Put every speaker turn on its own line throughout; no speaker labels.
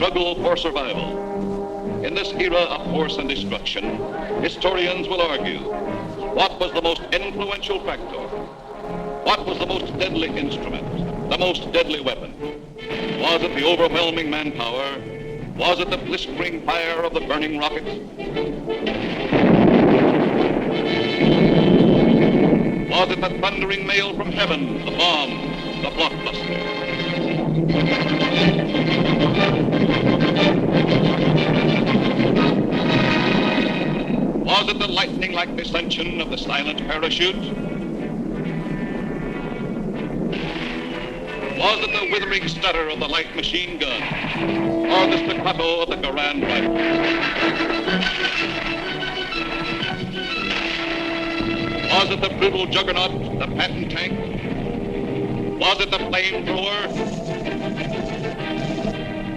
struggle for survival. In this era of force and destruction, historians will argue, what was the most influential factor? What was the most deadly instrument, the most deadly weapon? Was it the overwhelming manpower? Was it the blistering fire of the burning rockets? Was it the thundering mail from heaven, the bomb, the blockbuster? Was it the lightning-like descension of the silent parachute? Was it the withering stutter of the light machine gun? Or the staccato of the Garand rifle? Was it the brutal juggernaut, the Patton tank? Was it the flamethrower?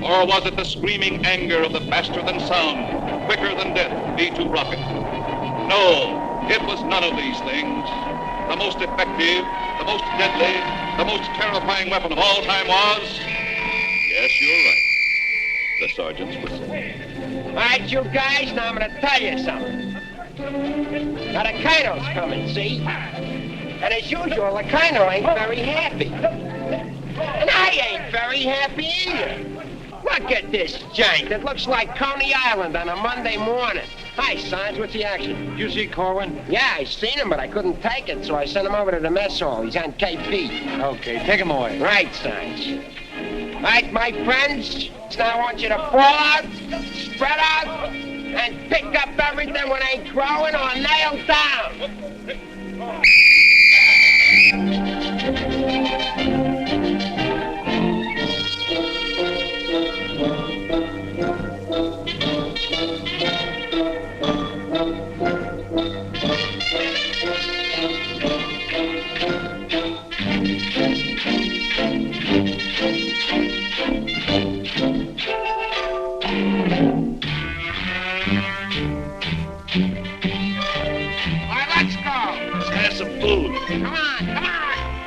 Or was it the screaming anger of the faster-than-sound, quicker-than-death V-2 rocket? No, it was none of these things. The most effective, the most deadly, the most terrifying weapon of all time was... Yes, you're right. The sergeant's whistle.
All right, you guys, now I'm going to tell you something. Now, the colonel's coming, see? And as usual, the colonel ain't very happy. And I ain't very happy either. Look at this giant. It looks like Coney Island on a Monday morning. Hi, Sarge. What's the action?
Did you see Korwin?
Yeah, I seen him, but I couldn't take it, so I sent him over to the mess hall. He's on KP.
Okay, take him away.
Right, Sarge. All right, my friends. Now I want you to fall out, spread out, and pick up everything when ain't growing or nailed down.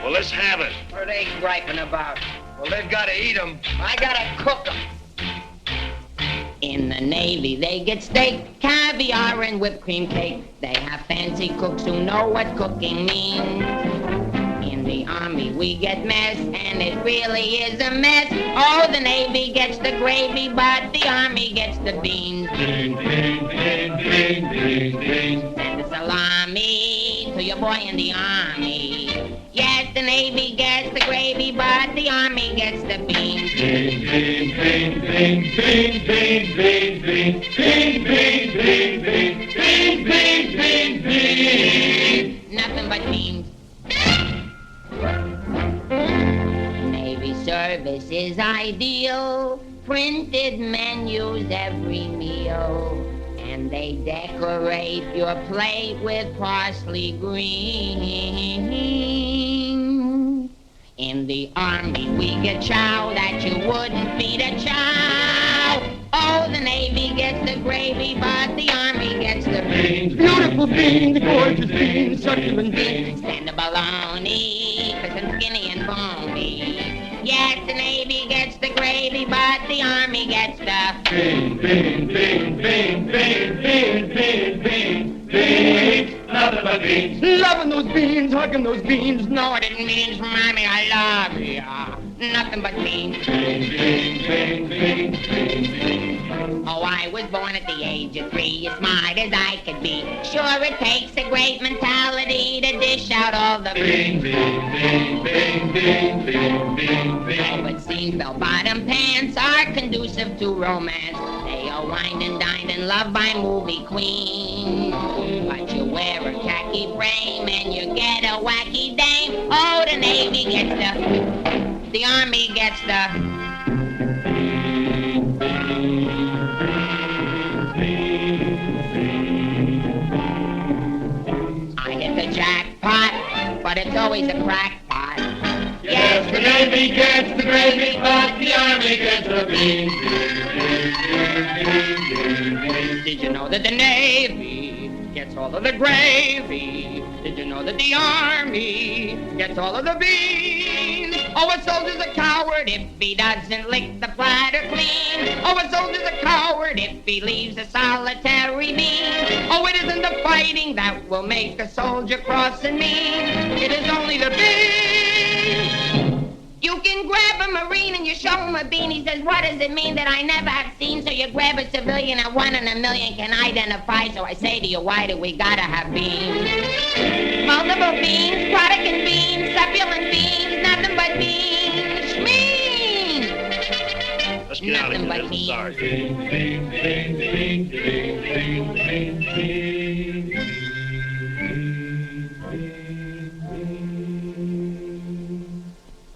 Let's have it.
What are they griping about?
Well, they've got to eat them.
I gotta cook them.
In the Navy, they get steak, caviar, and whipped cream cake. They have fancy cooks who know what cooking means. In the Army, we get mess, and it really is a mess. Oh, the Navy gets the gravy, but the Army gets the beans.
Bean, bean, bean, bean, bean, bean.
Send a salami to your boy in the Army. Yes, the Navy gets the gravy, but the Army gets the beans.
Bean, bean, bean, bean, bean, bean, bean, bean, bean, bean, bean, bean, bean, bean, bean.
Nothing but beans. Navy service is ideal. Printed menus every meal. And they decorate your plate with parsley green. In the Army, we get chow that you wouldn't feed a chow. Oh, the Navy gets the gravy, but the Army gets the beans.
Beautiful beans, gorgeous beans, succulent beans.
Stand the bologna, cause I'm skinny and bony. Yes, the Navy gets the gravy, but the Army gets the
bean, bean, bean, bean, bean, bean, bean, bean, beans. Nothing but beans. Loving those beans, hugging those beans.
No, it didn't mean mommy, I love ya. Nothing but beans.
Bean, bean, bean, bean, bean, bean.
Oh, I was born at the age of 3, as smart as I could be. Sure, it takes a great mentality to dish out all the
bean, bean, bean, bean, bean, bean, bean, bean.
Oh, but seems bell-bottom pants are conducive to romance. They are wined and dined and loved by movie queens. But you wear a khaki frame and you get a wacky dame. Oh, the Navy gets the Army gets the I hit the jackpot, but it's always a crackpot.
Yes, the Navy gets the gravy, but the Army gets the beans.
Did you know that the Navy gets all of the gravy? Did you know that the Army gets all of the beans? Oh, a soldier's a coward if he doesn't lick the platter clean. Oh, a soldier's a coward if he leaves a solitary bean. Oh, it isn't the fighting that will make a soldier cross and mean. It is only the bean. You can grab a Marine and you show him a bean. He says, what does it mean that I never have seen? So you grab a civilian that 1 in a million can identify. So I say to you, why do we gotta have beans? Multiple beans, protagonists beans, succulent beans, nothing but beans. Schmean!
Let's get out of here, Mr. Sergeant.
Bing, bing, bing, bing, bing, bing, bing, bing.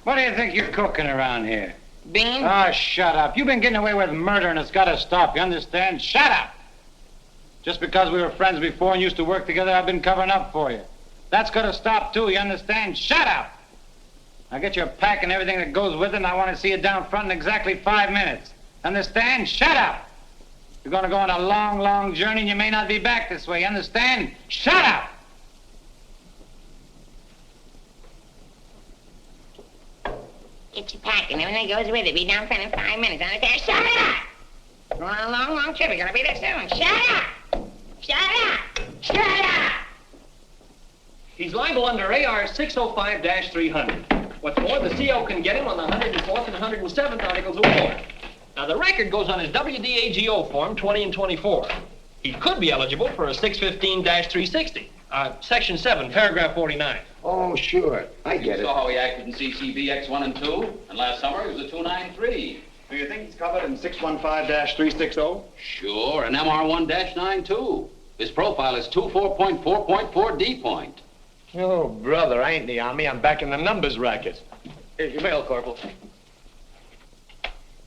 What do you think you're cooking around here?
Beans?
Oh, shut up. You've been getting away with murder and it's got to stop, you understand? Shut up! Just because we were friends before and used to work together, I've been covering up for you. That's got to stop, too, you understand? Shut up! I'll get your pack and everything that goes with it, and I want to see you down front in exactly 5 minutes. Understand? Shut up! You're going to go on a long, long journey, and you may not be back this way, you understand? Shut up!
Get your pack and everything goes with it. Be down front in 5 minutes. Understand? Shut up! We're on a long, long trip. We're gonna be there soon. Shut up! Shut up! Shut up!
He's liable under AR 605-300. What's more, the CO can get him on the 104th and 107th Articles of War. Now, the record goes on his WDAGO form 20 and 24. He could be eligible for a 615-360. Section 7, paragraph 49.
Oh, sure. I get
You
it.
saw how he acted in CCB X1 and 2, and last summer he was a 293.
Do you think he's covered in 615-360?
Sure, and MR1-9 too. His profile is 24.4.4 D point.
Oh, brother, I ain't in the Army. I'm back in the numbers racket. Here's your mail, Corporal.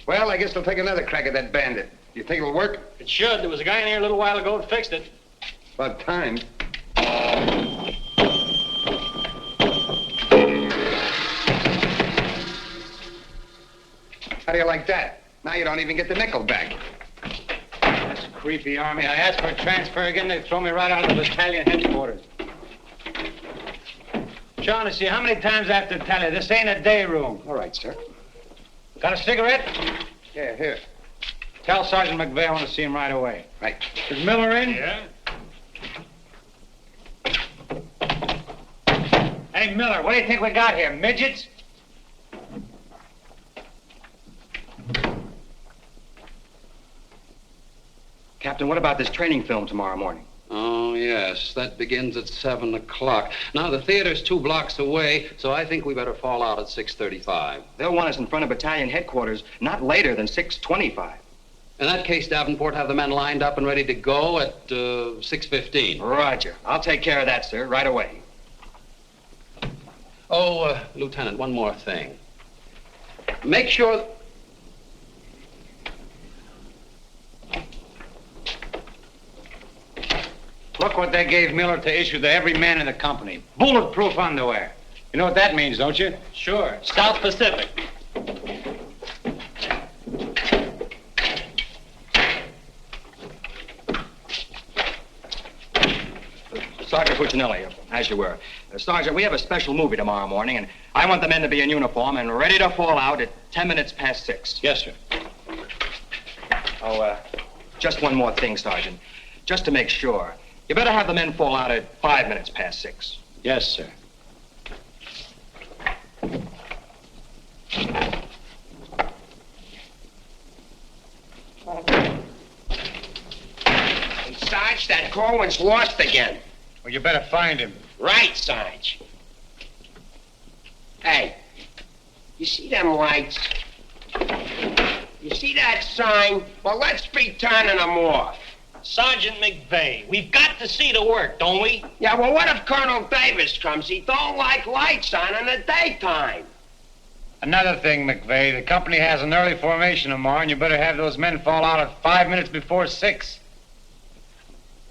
Well, I guess they'll take another crack at that bandit. You think it'll work?
It should. There was a guy in here a little while ago that fixed it.
About time. How do you like that? Now you don't even get the nickel back.
That's a creepy army. I asked for a transfer again, they throw me right out of the battalion headquarters. Shaughnessy, how many times I have to tell you, this ain't a day room.
All right, sir.
Got a cigarette?
Yeah, here.
Tell Sergeant McVey I want to see him right away.
Right.
Is Miller in?
Yeah?
Hey, Miller, what do you think we got here, midgets?
Captain, what about this training film tomorrow morning?
Oh, yes, that begins at 7 o'clock. Now, the theater's 2 blocks away, so I think we better fall out at 6:35.
They'll want us in front of battalion headquarters not later than 6:25.
In that case, Davenport, have the men lined up and ready to go at 6:15.
Roger. I'll take care of that, sir, right away.
Oh, Lieutenant, one more thing. Make sure...
Look what they gave Miller to issue to every man in the company. Bulletproof underwear. You know what that means, don't you?
Sure. South Pacific.
Sergeant Puccinelli, as you were. Sergeant, we have a special movie tomorrow morning, and I want the men to be in uniform and ready to fall out at 10 minutes past 6.
Yes, sir.
Oh, just one more thing, Sergeant. Just to make sure. You better have the men fall out at 5 minutes past 6.
Yes, sir.
Hey, Sarge, that Korwin's lost again.
Well, you better find him.
Right, Sarge. Hey, you see them lights? You see that sign? Well, let's be turning them off.
Sergeant McVey, we've got to see the work, don't we?
Yeah, well, what if Colonel Davis comes? He don't like lights on in the daytime.
Another thing, McVey, the company has an early formation tomorrow, and you better have those men fall out at 5 minutes before 6.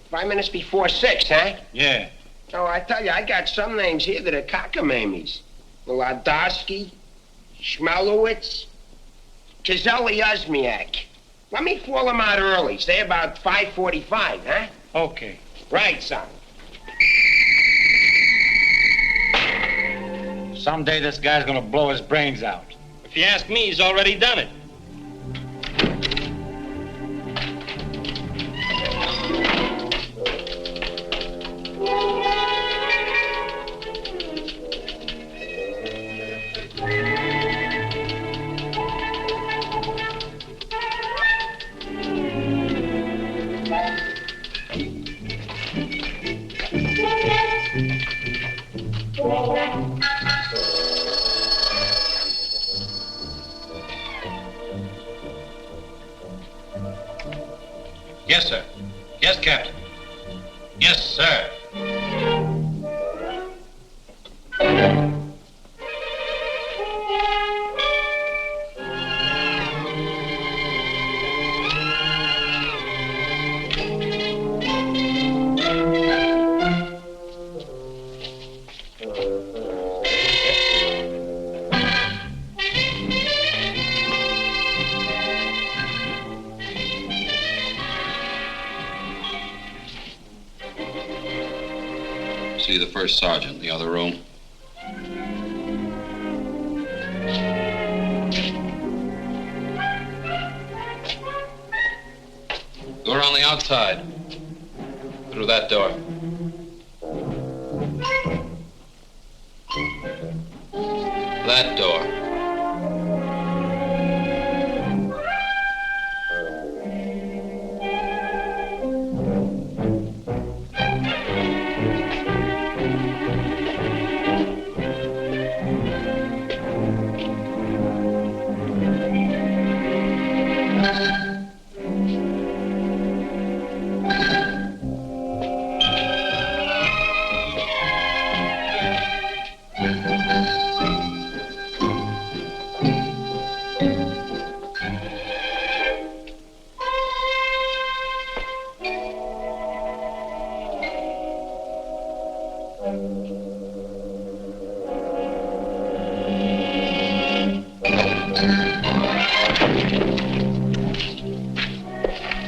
5 minutes before 6, huh?
Yeah.
Oh, I tell you, I got some names here that are cockamamies. Wladowski, Schmelowitz, Kazeli Osmiak. Let me fall them out early, say about 5:45, huh?
Okay.
Right, son.
Someday this guy's gonna blow his brains out.
If you ask me, he's already done it.
Yes, sir. Yes, Captain. Yes, sir.
See the first sergeant in the other room. Go around the outside. Through that door. That door.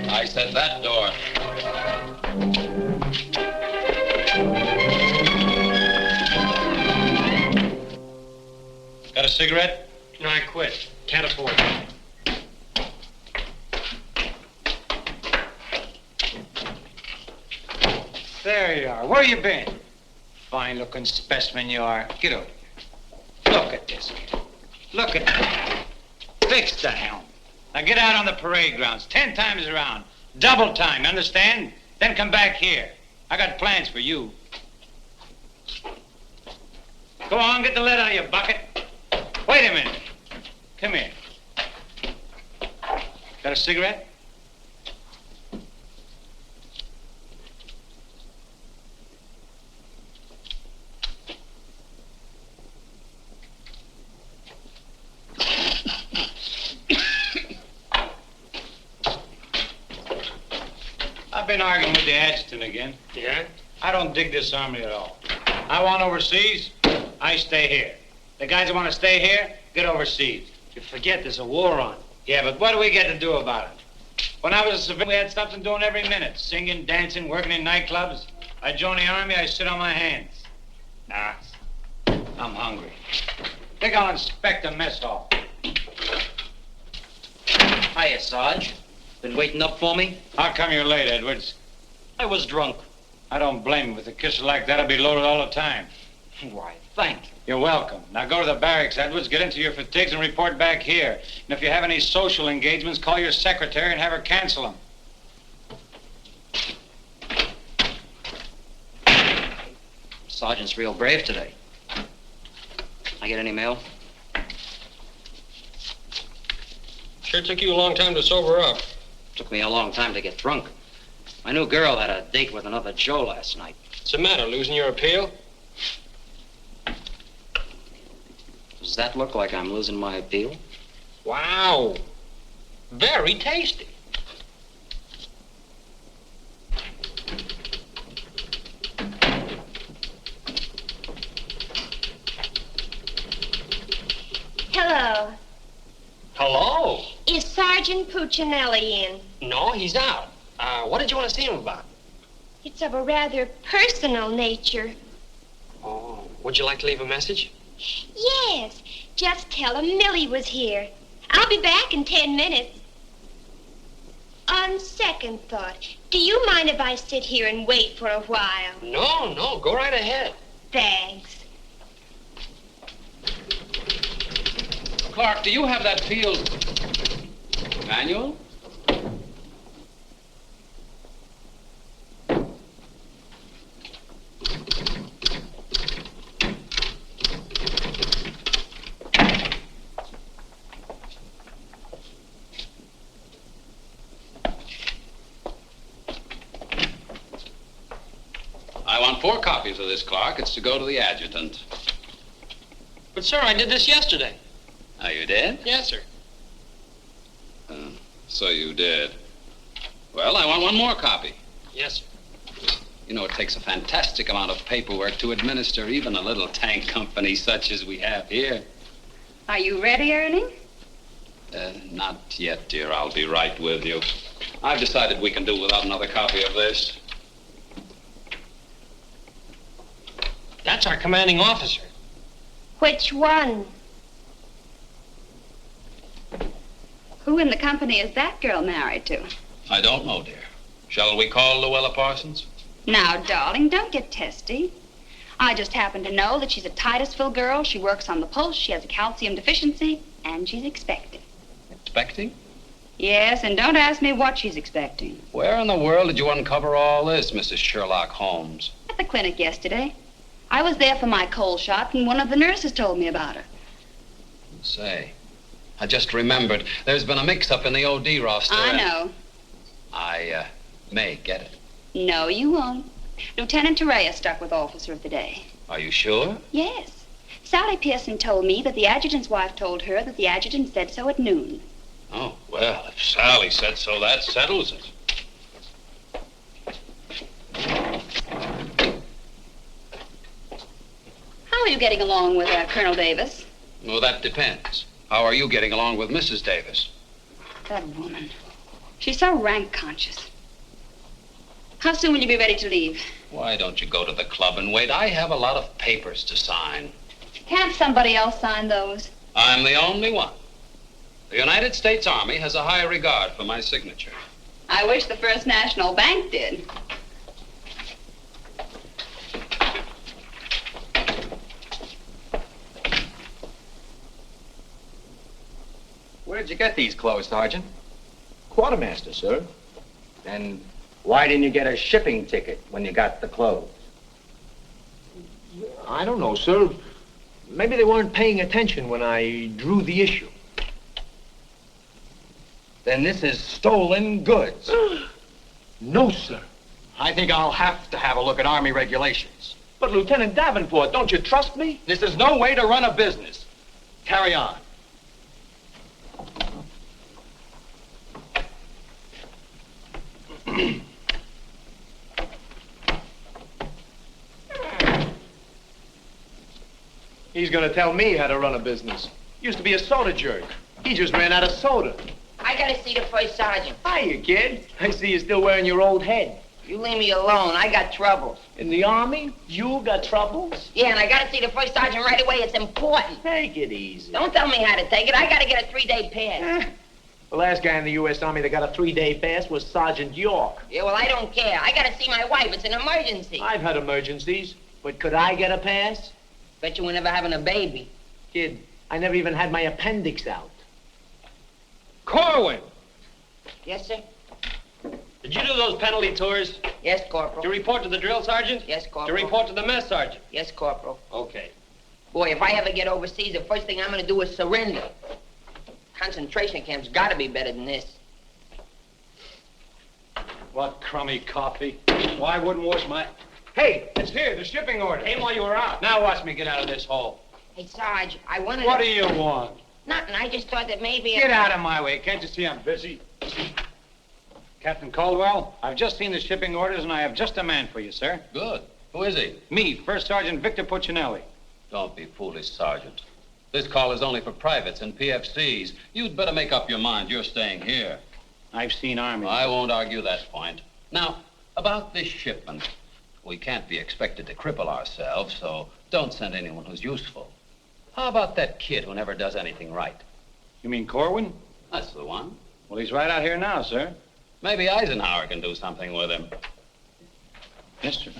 I said that door.
Got a cigarette?
No, I quit. Can't afford it.
There you are. Where you been? Fine-looking specimen you are. Get over here. Look at this. Look at that. Fix the helm. Now get out on the parade grounds 10 times around. Double time, you understand? Then come back here. I got plans for you. Go on, get the lead out of your bucket. Wait a minute. Come here. Got a cigarette? I've been arguing with the adjutant again.
Yeah?
I don't dig this army at all. I want overseas, I stay here. The guys that want to stay here, get overseas.
You forget there's a war on.
Yeah, but what do we get to do about it? When I was a civilian, we had something doing every minute. Singing, dancing, working in nightclubs. I joined the army, I sit on my hands. Nah, I'm hungry. Think I'll inspect the mess hall.
Hiya, Sarge. Been waiting up for me?
How come you're late, Edwards?
I was drunk.
I don't blame you. With a kisser like that, I'll be loaded all the time.
Why, thank you.
You're welcome. Now go to the barracks, Edwards, get into your fatigues and report back here. And if you have any social engagements, call your secretary and have her cancel them.
Sergeant's real brave today. I get any mail?
Sure took you a long time to sober up.
Took me a long time to get drunk. My new girl had a date with another Joe last night.
What's the matter, losing your appeal?
Does that look like I'm losing my appeal?
Wow. Very tasty.
Hello.
Hello.
Is Sergeant Puccinelli in?
No, he's out. What did you want to see him about?
It's of a rather personal nature.
Oh, would you like to leave a message?
Yes. Just tell him Millie was here. I'll be back in 10 minutes. On second thought, do you mind if I sit here and wait for a while?
No, go right ahead.
Thanks.
Clark, do you have that field manual? I want 4 copies of this, Clark. It's to go to the adjutant.
But, sir, I did this yesterday.
Oh, you did?
Yes, sir.
So you did. Well, I want 1 more copy.
Yes, sir.
You know, it takes a fantastic amount of paperwork to administer even a little tank company such as we have here.
Are you ready, Ernie?
Not yet, dear. I'll be right with you. I've decided we can do without another copy of this.
That's our commanding officer.
Which one?
Who in the company is that girl married to?
I don't know, dear. Shall we call Luella Parsons?
Now, darling, don't get testy. I just happen to know that she's a Titusville girl. She works on the pulse. She has a calcium deficiency, and she's expecting.
Expecting?
Yes, and don't ask me what she's expecting.
Where in the world did you uncover all this, Mrs. Sherlock Holmes?
At the clinic yesterday. I was there for my cold shot, and one of the nurses told me about her.
Say, I just remembered. There's been a mix-up in the OD roster.
I know.
I may get it.
No, you won't. Lieutenant Torrea stuck with Officer of the Day.
Are you sure?
Yes. Sally Pearson told me that the adjutant's wife told her that the adjutant said so at noon.
Oh, well, if Sally said so, that settles it.
How are you getting along with Colonel Davis?
Well, that depends. How are you getting along with Mrs. Davis?
That woman. She's so rank conscious. How soon will you be ready to leave?
Why don't you go to the club and wait? I have a lot of papers to sign.
Can't somebody else sign those?
I'm the only one. The United States Army has a high regard for my signature.
I wish the First National Bank did.
Where'd you get these clothes, Sergeant?
Quartermaster, sir.
Then why didn't you get a shipping ticket when you got the clothes?
I don't know, sir. Maybe they weren't paying attention when I drew the issue.
Then this is stolen goods.
No, sir.
I think I'll have to have a look at Army regulations.
But, Lieutenant Davenport, don't you trust me?
This is no way to run a business. Carry on.
He's gonna tell me how to run a business. Used to be a soda jerk. He just ran out of soda.
I gotta see the first sergeant.
Hiya, kid. I see you're still wearing your old head.
You leave me alone. I got troubles.
In the Army? You got troubles?
Yeah, and I gotta see the first sergeant right away. It's important.
Take it easy.
Don't tell me how to take it. I gotta get a 3-day pass.
The last guy in the U.S. Army that got a 3-day pass was Sergeant York.
Yeah, well, I don't care. I gotta see my wife. It's an emergency.
I've had emergencies, but could I get a pass?
Bet you were never having a baby.
Kid, I never even had my appendix out.
Korwin!
Yes, sir?
Did you do those penalty tours?
Yes, Corporal.
To report to the drill sergeant?
Yes, Corporal.
To report to the mess sergeant?
Yes, Corporal.
Okay.
Boy, if I ever get overseas, the first thing I'm gonna do is surrender. Concentration camp's gotta be better than this.
What crummy coffee. Why wouldn't wash my...
Hey, it's here, the shipping order.
Came while you were out. Now watch me get out of this hole.
Hey, Sarge, I wanted
What
to...
do you want?
Nothing. I just thought that maybe...
Get out of my way. Can't you see I'm busy? Captain Caldwell, I've just seen the shipping orders, and I have just a man for you, sir.
Good. Who is he?
Me, First Sergeant Victor Puccinelli.
Don't be foolish, Sergeant. This call is only for privates and PFCs. You'd better make up your mind. You're staying here.
I've seen Army.
I won't argue that point. Now, about this shipment. We can't be expected to cripple ourselves, so don't send anyone who's useful. How about that kid who never does anything right?
You mean Korwin?
That's the one.
Well, he's right out here now, sir.
Maybe Eisenhower can do something with him.
Mister.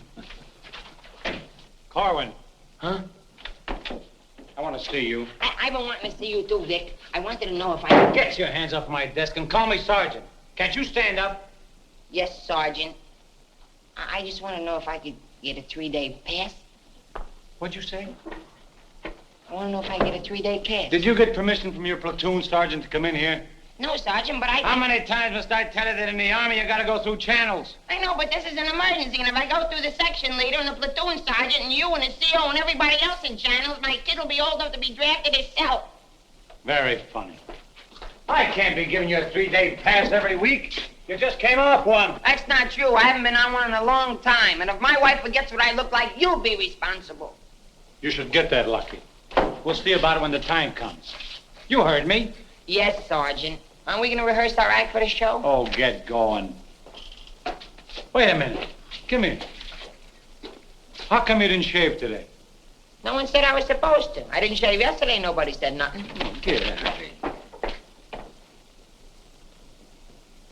Korwin.
Huh?
I want to see you.
I've been wanting to see you too, Vic. I wanted to know if I could...
Get your hands off my desk and call me Sergeant. Can't you stand up?
Yes, Sergeant. I just want to know if I could get a 3-day pass.
What'd you say?
I want to know if I can get a 3-day pass.
Did you get permission from your platoon sergeant to come in here?
No, Sergeant, but I...
How many times must I tell you that in the Army you gotta go through channels?
I know, but this is an emergency, and if I go through the section leader and the platoon sergeant and you and the CO and everybody else in channels, my kid will be old enough to be drafted himself.
Very funny. I can't be giving you a 3-day pass every week. You just came off one.
That's not true. I haven't been on one in a long time, and if my wife forgets what I look like, you'll be responsible.
You should get that lucky. We'll see about it when the time comes. You heard me.
Yes, Sergeant. Aren't we going to rehearse our act for the show?
Oh, get going. Wait a minute. Come here. How come you didn't shave today?
No one said I was supposed to. I didn't shave yesterday. Nobody said nothing.
Get out of here.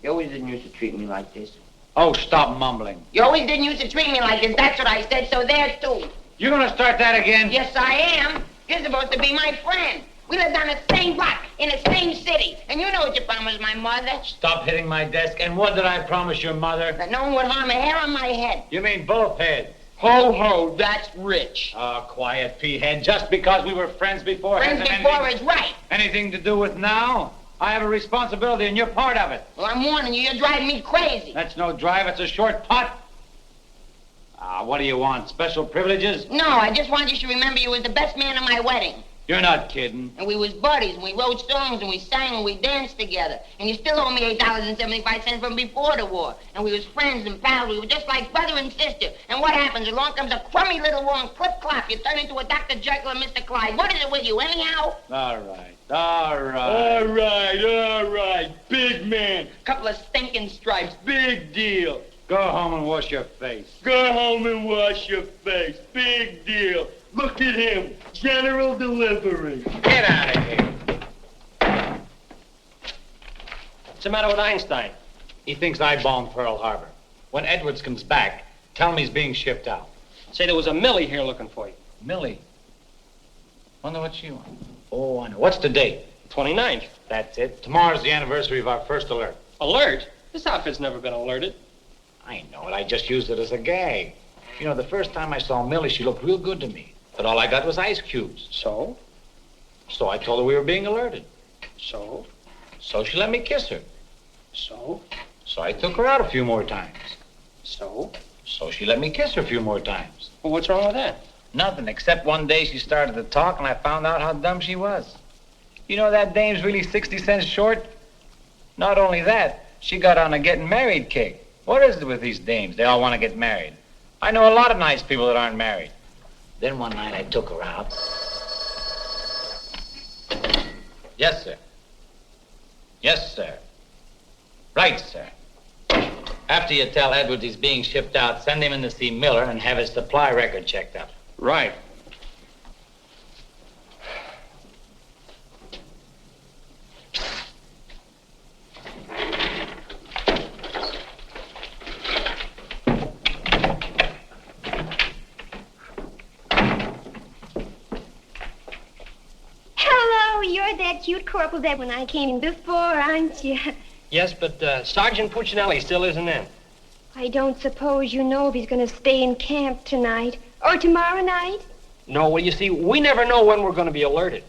You always didn't used to treat me like this.
Oh, stop mumbling.
You always didn't used to treat me like this. That's what I said, so there, too.
You gonna start that again?
Yes, I am. You're supposed to be my friend. We lived on the same block, in the same city. And you know what you promised my mother.
Stop hitting my desk. And what did I promise your mother?
That no one would harm a hair on my head.
You mean both heads?
Ho, ho, that's rich.
Oh, quiet, P-head. Just because we were friends before...
Friends before is right.
Anything to do with now? I have a responsibility, and you're part of it.
Well, I'm warning you, you're driving me crazy.
That's no drive. It's a short putt. What do you want? Special privileges?
No, I just want you to remember you was the best man at my wedding.
You're not kidding.
And we was buddies, and we wrote songs, and we sang, and we danced together. And you still owe me $8.75 from before the war. And we was friends and pals. We were just like brother and sister. And what happens? Along comes a crummy little war and clip-clop. You turn into a Dr. Jekyll and Mr. Clyde. What is it with you, anyhow?
All right.
All right. Big man. Couple of stinking stripes. Big deal.
Go home and wash your face.
Go home and wash your face. Big deal. Look at him. General delivery.
Get out of here.
What's the matter with Einstein?
He thinks I bombed Pearl Harbor. When Edwards comes back, tell him he's being shipped out.
Say there was a Millie here looking for you.
Millie? Wonder what she wants. Oh, I know. What's the date?
29th.
That's it. Tomorrow's the anniversary of our first alert.
Alert? This outfit's never been alerted.
I know it. I just used it as a gag. You know, the first time I saw Millie, she looked real good to me. But all I got was ice cubes.
So?
So I told her we were being alerted.
So?
So she let me kiss her.
So?
So I took her out a few more times.
So?
So she let me kiss her a few more times.
Well, what's wrong with that?
Nothing, except one day she started to talk and I found out how dumb she was. You know that dame's really 60 cents short? Not only that, she got on a getting married kick. What is it with these dames? They all want to get married. I know a lot of nice people that aren't married. Then one night I took her out. Yes, sir. Yes, sir. Right, sir. After you tell Edwards he's being shipped out, send him in to see Miller and have his supply record checked up.
Right.
You're that cute corporal that when I came in before, aren't you?
Yes, but Sergeant Puccinelli still isn't in.
I don't suppose you know if he's going to stay in camp tonight or tomorrow night?
No, well, you see, we never know when we're going to be alerted.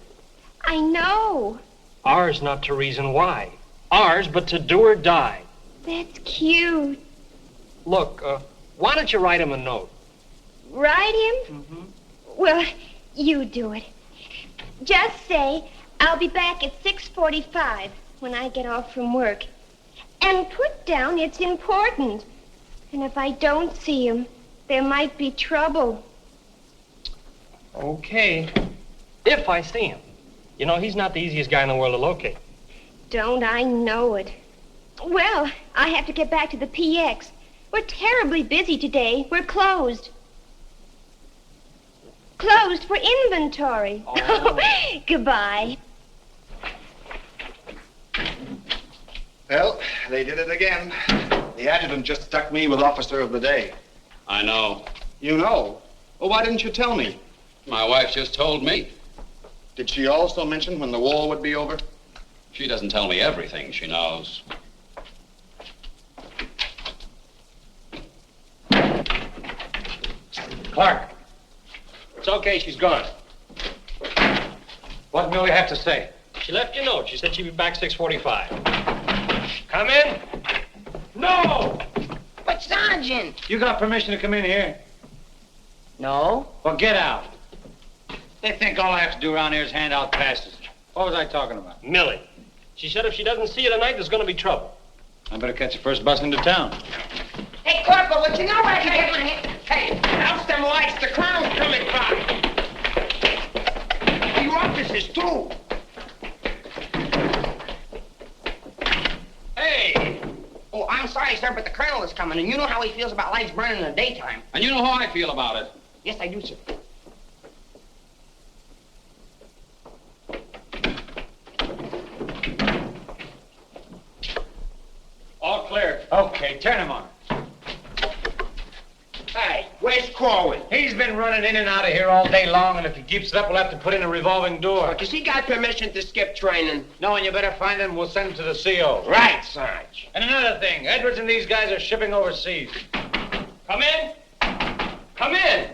I know.
Ours not to reason why. Ours, but to do or die.
That's cute.
Look, why don't you write him a note?
Write him?
Mm-hmm.
Well, you do it. Just say, I'll be back at 6:45 when I get off from work. And put down it's important. And if I don't see him, there might be trouble.
Okay. If I see him. You know, he's not the easiest guy in the world to locate.
Don't I know it? Well, I have to get back to the PX. We're terribly busy today. We're closed. Closed for inventory.
Oh.
Goodbye.
Well, they did it again. The adjutant just stuck me with Officer of the Day.
I know.
You know? Well, why didn't you tell me?
My wife just told me.
Did she also mention when the war would be over?
She doesn't tell me everything she knows.
Clark,
It's okay, she's gone.
what Millie have to say?
She left you a note. She said she'd be back 6:45. Come in. No!
But, Sergeant.
You got permission to come in here?
No.
Well, get out. They think all I have to do around here is hand out passes. What was I talking about?
Millie. She said if she doesn't see you tonight, there's going to be trouble.
I better catch the first bus into town.
Hey, Corporal, would you know where I can get my hand? Hey, house them lights. The colonel's coming by. You officers, too. Hey. Oh, I'm sorry, sir, but the colonel is coming, and you know how he feels about lights burning in the daytime.
And you know how I feel about it.
Yes, I do, sir.
All clear. Okay, turn him on.
Hey, where's Korwin?
He's been running in and out of here all day long, and if he keeps it up, we'll have to put in a revolving door.
Does he got permission to skip training?
No, and you better find him. We'll send him to the CO.
Right, Sarge.
And another thing, Edwards and these guys are shipping overseas.
Come in. Come in.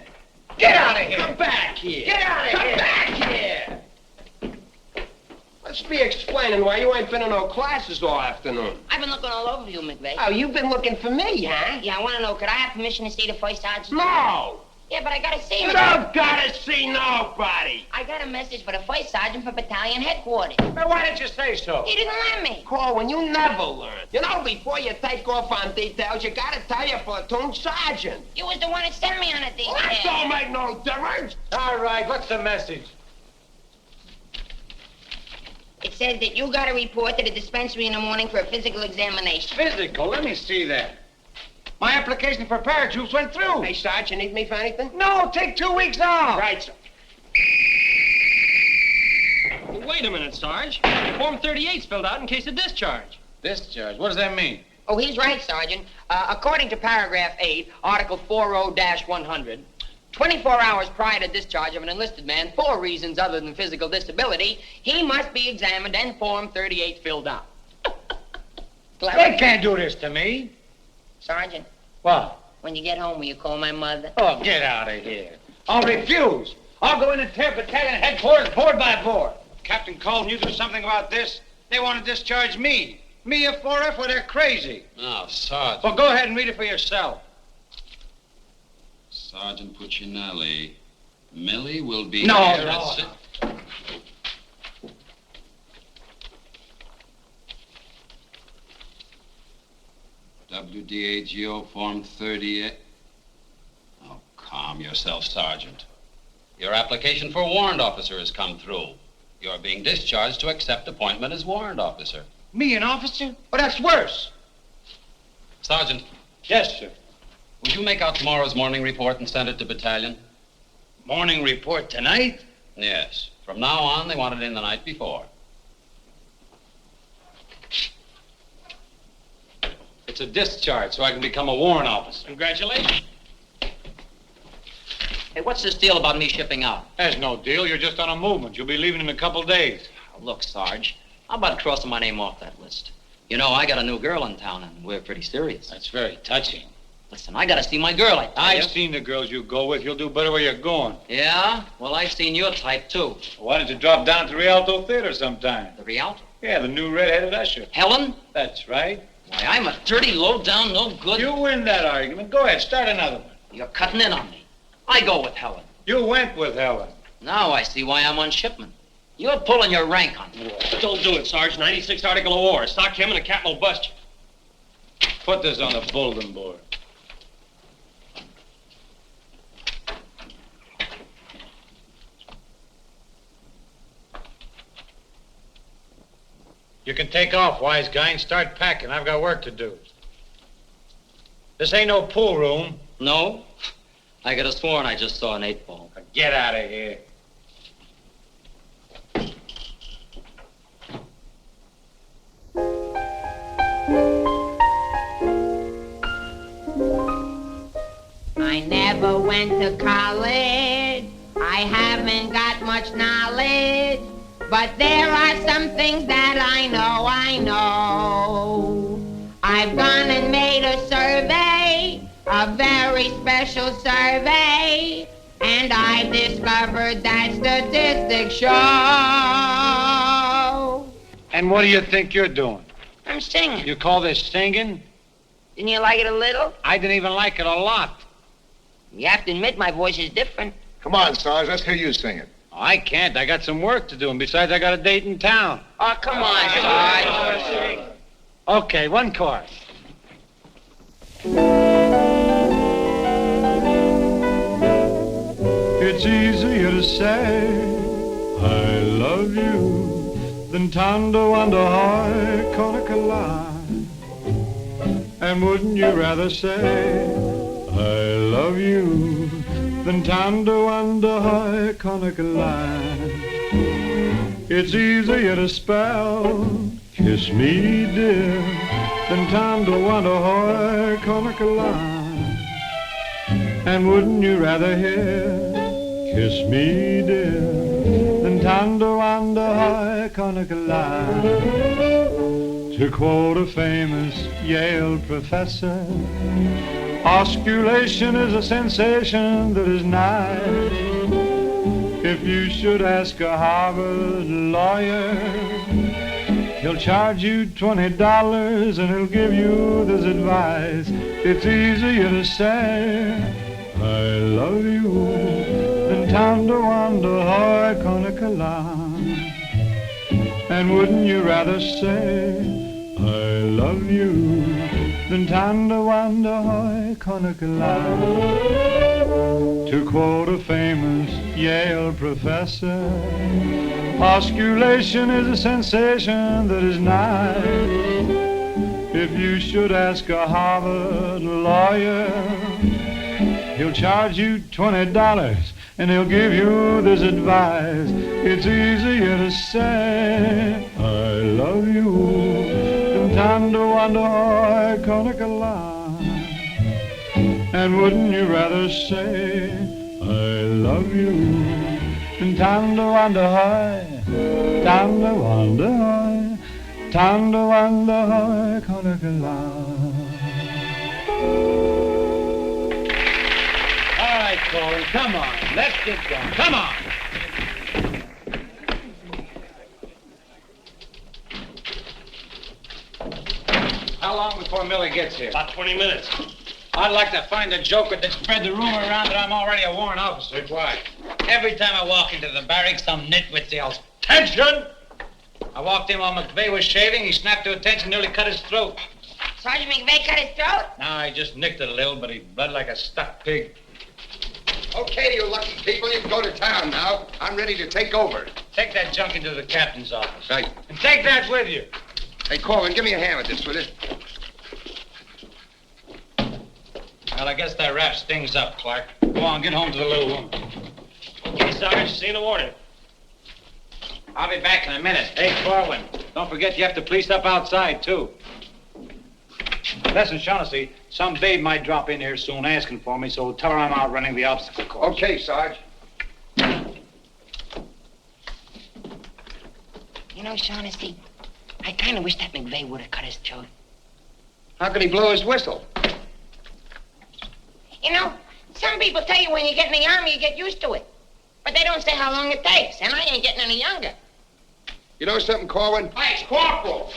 Get out of here. Come back here.
Get out of
Come
here.
back here. Let's be explaining why you ain't been in no classes all afternoon.
I've been looking all over you, McVey.
Oh, you've been looking for me, huh?
Yeah, I want to know, could I have permission to see the first sergeant?
No.
Yeah, but I got to see him.
You don't gotta see nobody.
I got a message for the first sergeant for battalion headquarters.
Now, why didn't you say so?
He didn't let me.
Corwin, you never learn. You know, before you take off on details, you gotta tell your platoon sergeant.
You was the one that sent me on a detail.
Well, that don't make no difference.
All right, what's the message?
It says that you got to report to the dispensary in the morning for a physical examination.
Physical? Let me see that. My application for paratroops went through.
Hey, Sarge, you need me for anything?
No, take 2 weeks off.
Right, sir.
Well, wait a minute, Sarge. Form 38's filled out in case of discharge.
Discharge? What does that mean?
Oh, he's right, Sergeant. According to paragraph 8, article 40-100, 24 hours prior to discharge of an enlisted man for reasons other than physical disability, he must be examined and Form 38 filled out.
They can't do this to me.
Sergeant,
What?
when you get home, will you call my mother?
Oh, get out of here. I'll refuse. I'll go in and tear battalion headquarters board by board. Captain Colton, you do something about this? They want to discharge me. Me, a 4F, well, they're crazy.
Now, Sergeant.
Well, go ahead and read it for yourself.
Sergeant Puccinelli. Millie will be
No,
here
no.
at si- WDAGO Form 38. Oh, calm yourself, Sergeant. Your application for warrant officer has come through. You're being discharged to accept appointment as warrant officer.
Me, an officer? Well, that's worse.
Sergeant,
Yes, sir.
would you make out tomorrow's morning report and send it to battalion?
Morning report tonight?
Yes. From now on, they want it in the night before.
It's a discharge, so I can become a warrant officer.
Congratulations.
Hey, what's this deal about me shipping out?
There's no deal. You're just on a movement. You'll be leaving in a couple days.
Oh, look, Sarge, how about crossing my name off that list? You know, I got a new girl in town, and we're pretty serious.
That's very touching.
Listen, I gotta see my girl, I tell you.
I've seen the girls you go with. You'll do better where you're going.
Yeah? Well, I've seen your type, too.
Why don't you drop down to the Rialto Theater sometime?
The Rialto?
Yeah, the new red-headed usher.
Helen?
That's right.
Why, I'm a dirty, low-down, no good...
You win that argument. Go ahead, start another one.
You're cutting in on me. I go with Helen.
You went with Helen.
Now I see why I'm on shipment. You're pulling your rank on me.
Don't do it, Sarge. 96 article of war. Stock him and the captain will bust you.
Put this on the bulletin board. You can take off, wise guy, and start packing. I've got work to do. This ain't no pool room.
No? I could have sworn I just saw an 8-ball.
Get out of here.
I never went to college. I haven't got much knowledge. But there are some things that I know. I've gone and made a survey, a very special survey, and I discovered that statistics show.
And what do you think you're doing?
I'm singing.
You call this singing?
Didn't you like it a little?
I didn't even like it a lot.
You have to admit my voice is different.
Come on, Sarge, let's hear you sing it.
I can't. I got some work to do, and besides, I got a date in town.
Oh, come on, Sarge.
Okay, one chorus.
It's easier to say I love you than to wonder how Coca-Cola. And wouldn't you rather say I love you than to wonder how Coca-Cola? It's easier to spell kiss me dear than to wonder how Coca-Cola. And wouldn't you rather hear kiss me dear than to wonder how Coca-Cola? To quote a famous Yale professor, osculation is a sensation that is nigh. If you should ask a Harvard lawyer, he'll charge you $20 and he'll give you this advice. It's easier to say I love you than to wonder how Coca-Cola. And wouldn't you rather say I love you than to wonder how Coca-Cola? To quote a famous Yale professor, osculation is a sensation that is nigh. If you should ask a Harvard lawyer, he'll charge you $20 and he'll give you this advice. It's easier to say I love you than to wonder how Coca-Cola. And wouldn't you rather say I love you than to wonder how, to wonder how Coca-Cola.
All right, Korwin, come on. Let's get going. Come on. How long before Millie gets here?
About 20 minutes.
I'd like to find a joker that spread the rumor around that I'm already a warrant officer. Why? Every time I walk into the barracks, some nitwit yells, "Attention!" I walked in while McVey was shaving. He snapped to attention, nearly cut his throat.
Sergeant McVey cut his throat?
No, I just nicked it a little, but he bled like a stuck pig.
Okay, you lucky people, you can go to town now. I'm ready to take over.
Take that junk into the captain's office.
Right.
And take that with you.
Hey, Korwin, give me a hand with this, will you?
Well, I guess that wraps things up, Clark. Go on, get home to the little woman.
Okay, Sarge, see you in the morning.
I'll be back in a minute. Hey, Korwin, don't forget you have to police up outside, too. Listen, Shaughnessy, some babe might drop in here soon asking for me, so tell her I'm out running the obstacle course.
Okay, Sarge.
You know, Shaughnessy, I kind of wish that McVey would have cut his throat.
How can he blow his whistle?
You know, some people tell you when you get in the army, you get used to it. But they don't say how long it takes, and I ain't getting any younger.
You know something, Korwin?
Hey, it's Corporal.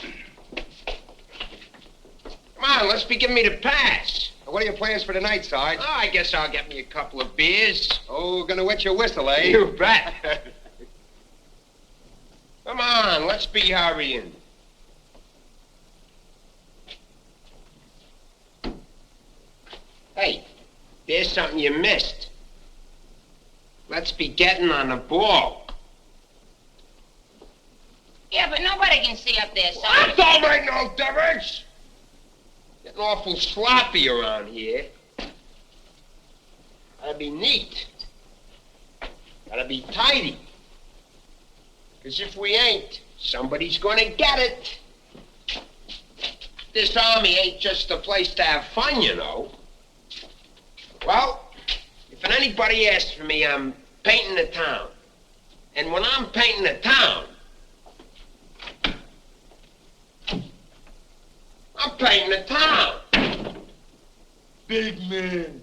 Come on, let's be giving me the pass. What are your plans for tonight, Sarge?
Oh, I guess I'll get me a couple of beers.
Oh, gonna wet your whistle, eh?
You bet. Come on, let's be hurrying. Hey, there's something you missed. Let's be getting on the ball.
Yeah, but nobody can see up there, son.
That don't make no difference. Getting awful sloppy around here. That'd be neat. Gotta be tidy. Because if we ain't, somebody's gonna get it. This army ain't just a place to have fun, you know. Well, if anybody asks for me, I'm painting the town. And when I'm painting the town, I'm painting the town. Big man.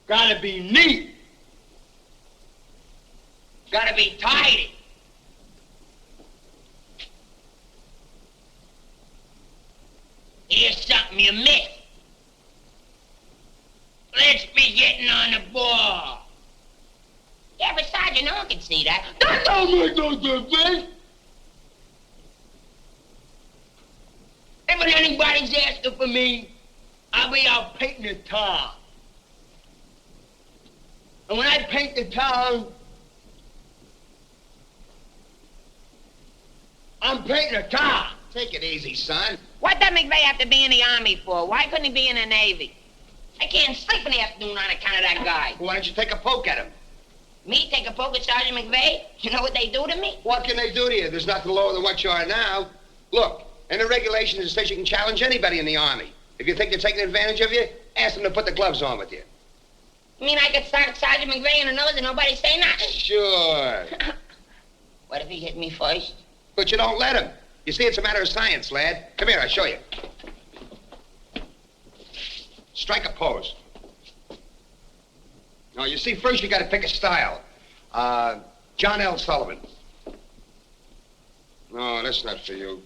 Gotta be neat. Gotta be tidy. Here's something you missed. Let's be getting on the ball.
Yeah, but Sergeant, no one can see that.
That don't make no difference. And when anybody's asking for me, I'll be out painting the town. And when I paint the town, I'm painting the town. Take it easy, son.
What does McVey have to be in the Army for? Why couldn't he be in the Navy? I can't sleep in the afternoon on account of that guy.
Why don't you take a poke at him?
Me take a poke at Sergeant McVey? You know what they do to me?
What can they do to you? There's nothing lower than what you are now. Look, in the regulations it says you can challenge anybody in the Army. If you think they're taking advantage of you, ask them to put the gloves on with you.
You mean I could start Sergeant McVey in the nose and nobody say nothing?
Sure.
What if he hit me first?
But you don't let him. You see, it's a matter of science, lad. Come here, I'll show you. Strike a pose. No, you see, first you got to pick a style. John L. Sullivan. No, that's not for you.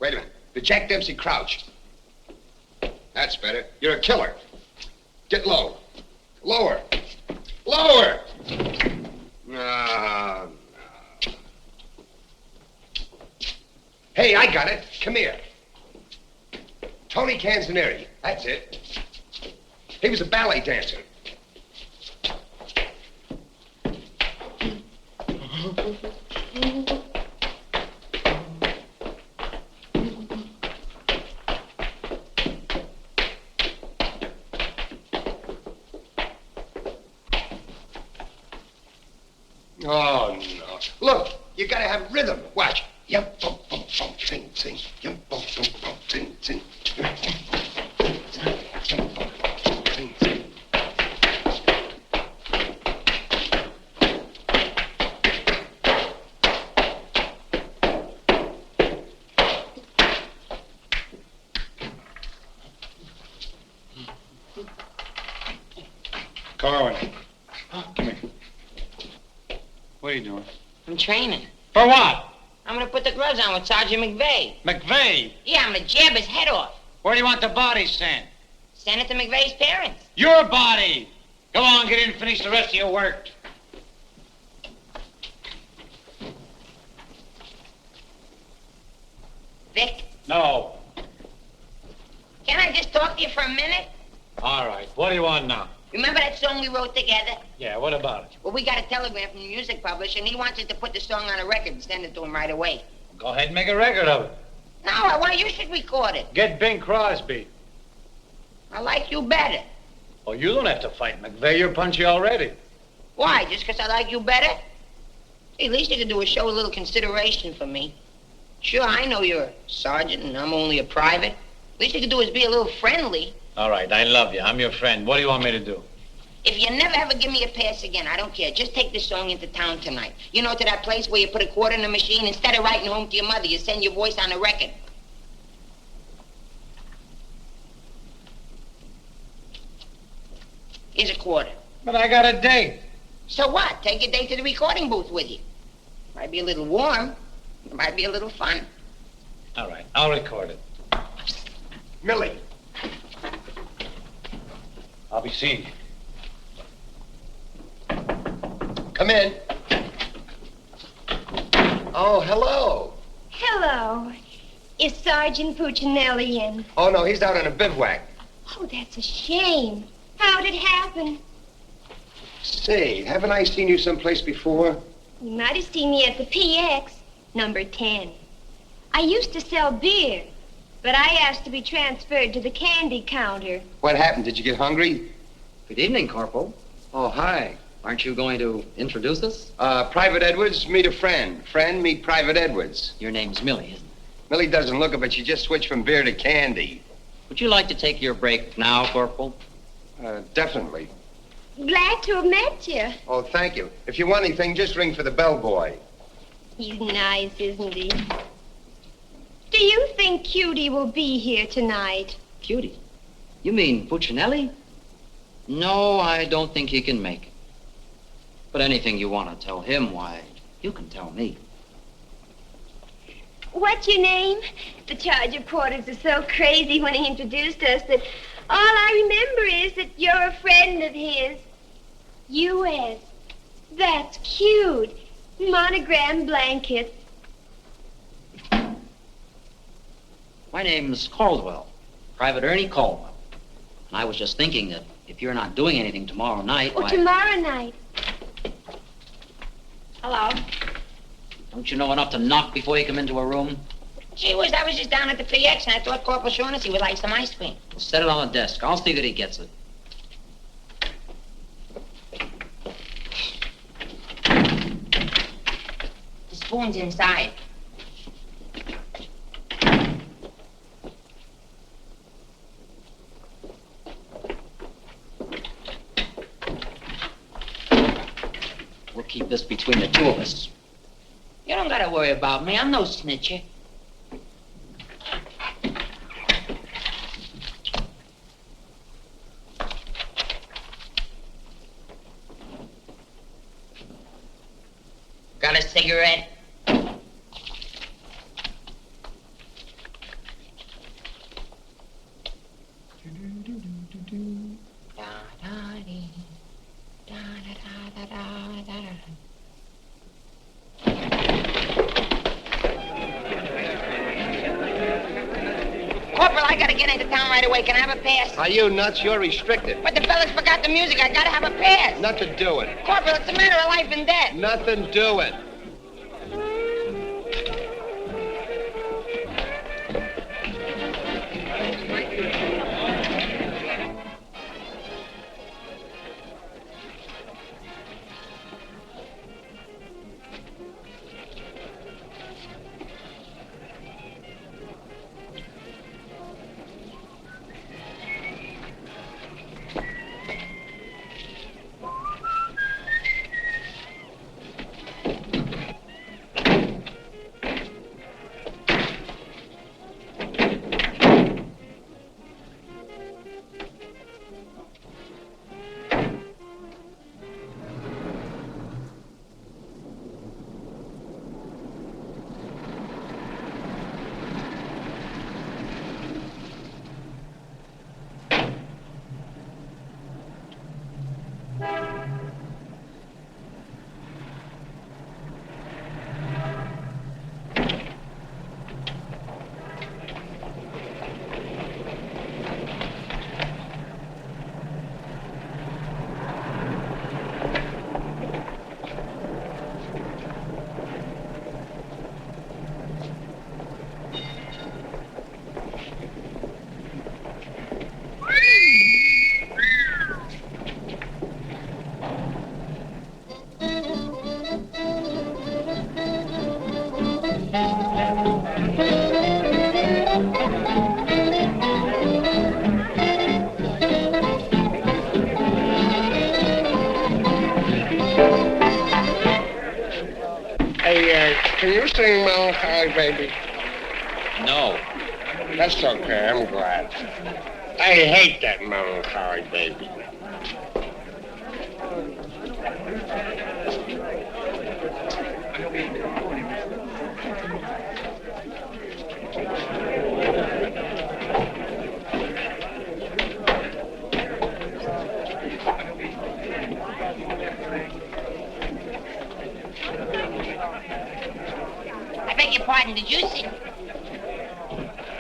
Wait a minute. The Jack Dempsey Crouch. That's better. You're a killer. Get low. Lower. Lower! No. Hey, I got it. Come here. Tony Canzoneri. That's it. He was a ballet dancer. Oh, no. Look, you gotta have rhythm. Watch. Yum, bum, bum, bum, sing, sing. Yum, bum, bum, bum, sing, sing. Yum, bum, bum, sing, sing.
Korwin. Come here. What are you doing?
I'm training.
For what?
I'm gonna put the gloves on with Sergeant McVey.
McVey?
Yeah, I'm gonna jab his head off.
Where do you want the body sent?
Send it to McVey's parents.
Your body! Go on, get in and finish the rest of your work.
Vic,
No.
can I just talk to you for a minute?
All right. What do you want now?
Remember that song we wrote together?
Yeah, what about it?
Well, we got a telegram from the music publisher, and he wants us to put the song on a record and send it to him right away.
Go ahead and make a record of it.
No, I want you should record it.
Get Bing Crosby.
I like you better.
Oh, you don't have to fight McVey. You're punchy already.
Why? Just 'cause I like you better? Hey, at least you could do is show a little consideration for me. Sure, I know you're a sergeant and I'm only a private. At least you could do is be a little friendly.
All right, I love you. I'm your friend. What do you want me to do?
If you never ever give me a pass again, I don't care. Just take this song into town tonight. You know, to that place where you put a quarter in the machine, instead of writing home to your mother, you send your voice on a record. Here's a quarter.
But I got a date.
So what? Take your date to the recording booth with you. Might be a little warm. It might be a little fun.
All right, I'll record it.
Millie.
I'll be seeing you.
Come in. Oh, hello.
Hello. Is Sergeant Puccinelli in?
Oh, no, he's out on a bivouac.
Oh, that's a shame. How'd it happen?
Say, haven't I seen you someplace before?
You might have seen me at the PX, number 10. I used to sell beer. but I asked to be transferred to the candy counter.
What happened? Did you get hungry?
Good evening, Corporal.
Oh, hi.
Aren't you going to introduce us?
Private Edwards, meet a friend. Friend, meet Private Edwards.
Your name's Millie, isn't it?
Millie doesn't look it, but she just switched from beer to candy.
Would you like to take your break now, Corporal?
Definitely.
Glad to have met you.
Oh, thank you. If you want anything, just ring for the bellboy.
He's nice, isn't he? Do you think Cutie will be here tonight?
Cutie? You mean Puccinelli? No, I don't think he can make it. But anything you want to tell him, why, you can tell me.
What's your name? The charge reporters are so crazy when he introduced us that all I remember is that you're a friend of his. U.S. That's cute. Monogram blanket.
My name's Caldwell, Private Ernie Caldwell. And I was just thinking that if you're not doing anything tomorrow night,
Oh,
why...
tomorrow night.
Hello.
Don't you know enough to knock before you come into a room?
Gee whiz, I was just down at the PX and I thought Corporal Shaughnessy would like some ice cream.
Well, set it on the desk. I'll see that he gets it.
The spoon's inside.
We'll keep this between the two of us.
You don't gotta worry about me. I'm no snitcher. Got a cigarette? Corporal, I gotta get into town right away. Can I have a pass?
Are you nuts? You're restricted.
But the fellas forgot the music. I gotta have a pass.
Nothing doing.
Corporal, it's a matter of life and death.
Nothing doing. Can you sing Melancholy Baby?
No.
That's okay, I'm glad. I hate that Melancholy Baby.
I beg your pardon, did you see?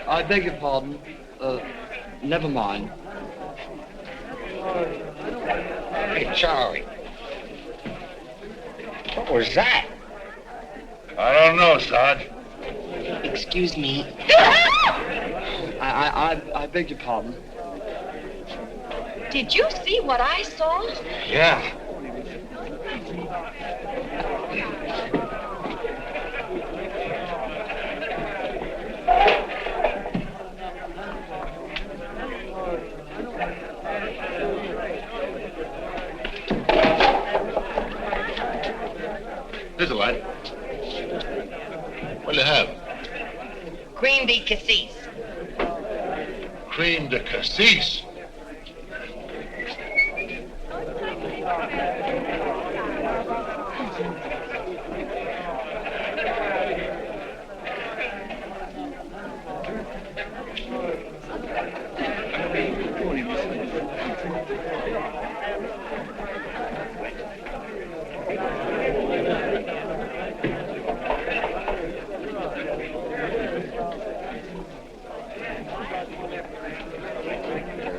I beg your pardon. Never mind.
Hey, Charlie. What was that?
I don't know, Sarge.
Excuse me.
I beg your pardon.
Did you see what I saw?
Yeah.
Here's a light. What'll you have?
Cream de cassis.
Cream de cassis.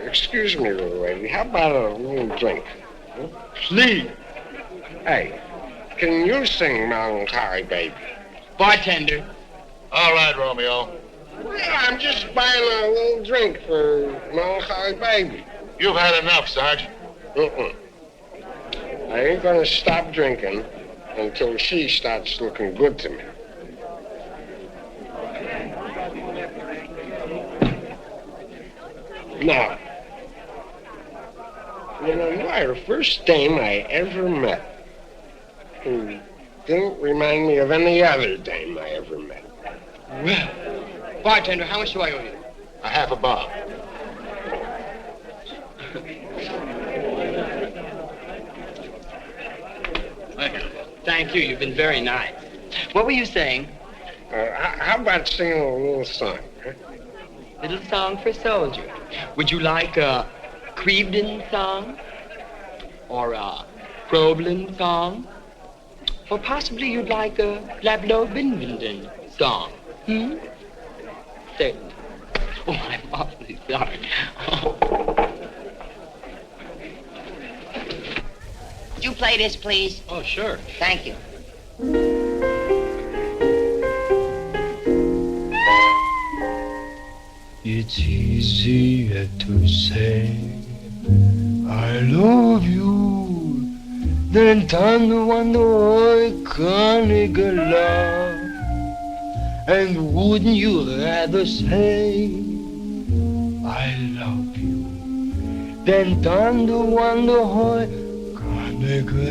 Excuse me, little lady. How about a little drink?
Please.
Hey, can you sing Melancholy Baby?
Bartender.
All right, Romeo.
Yeah, I'm just buying a little drink for Melancholy Baby.
You've had enough, Sarge.
I ain't gonna stop drinking until she starts looking good to me. Now, you know, you are the first dame I ever met who didn't remind me of any other dame I ever met.
Well, bartender, how much do I owe you?
A half a bob. Thank you.
Thank you. You've been very nice. What were you saying?
How about singing a little song? Huh?
Little song for soldier. Would you like a Crevedon song? Or a Problem song? Or possibly you'd like a Lablo Binbenden song? Certainly. Oh, I'm awfully sorry.
Would you play this, please?
Oh, sure.
Thank you.
It's easier to say I love you than to wonder love. And wouldn't you rather say I love you than to wonder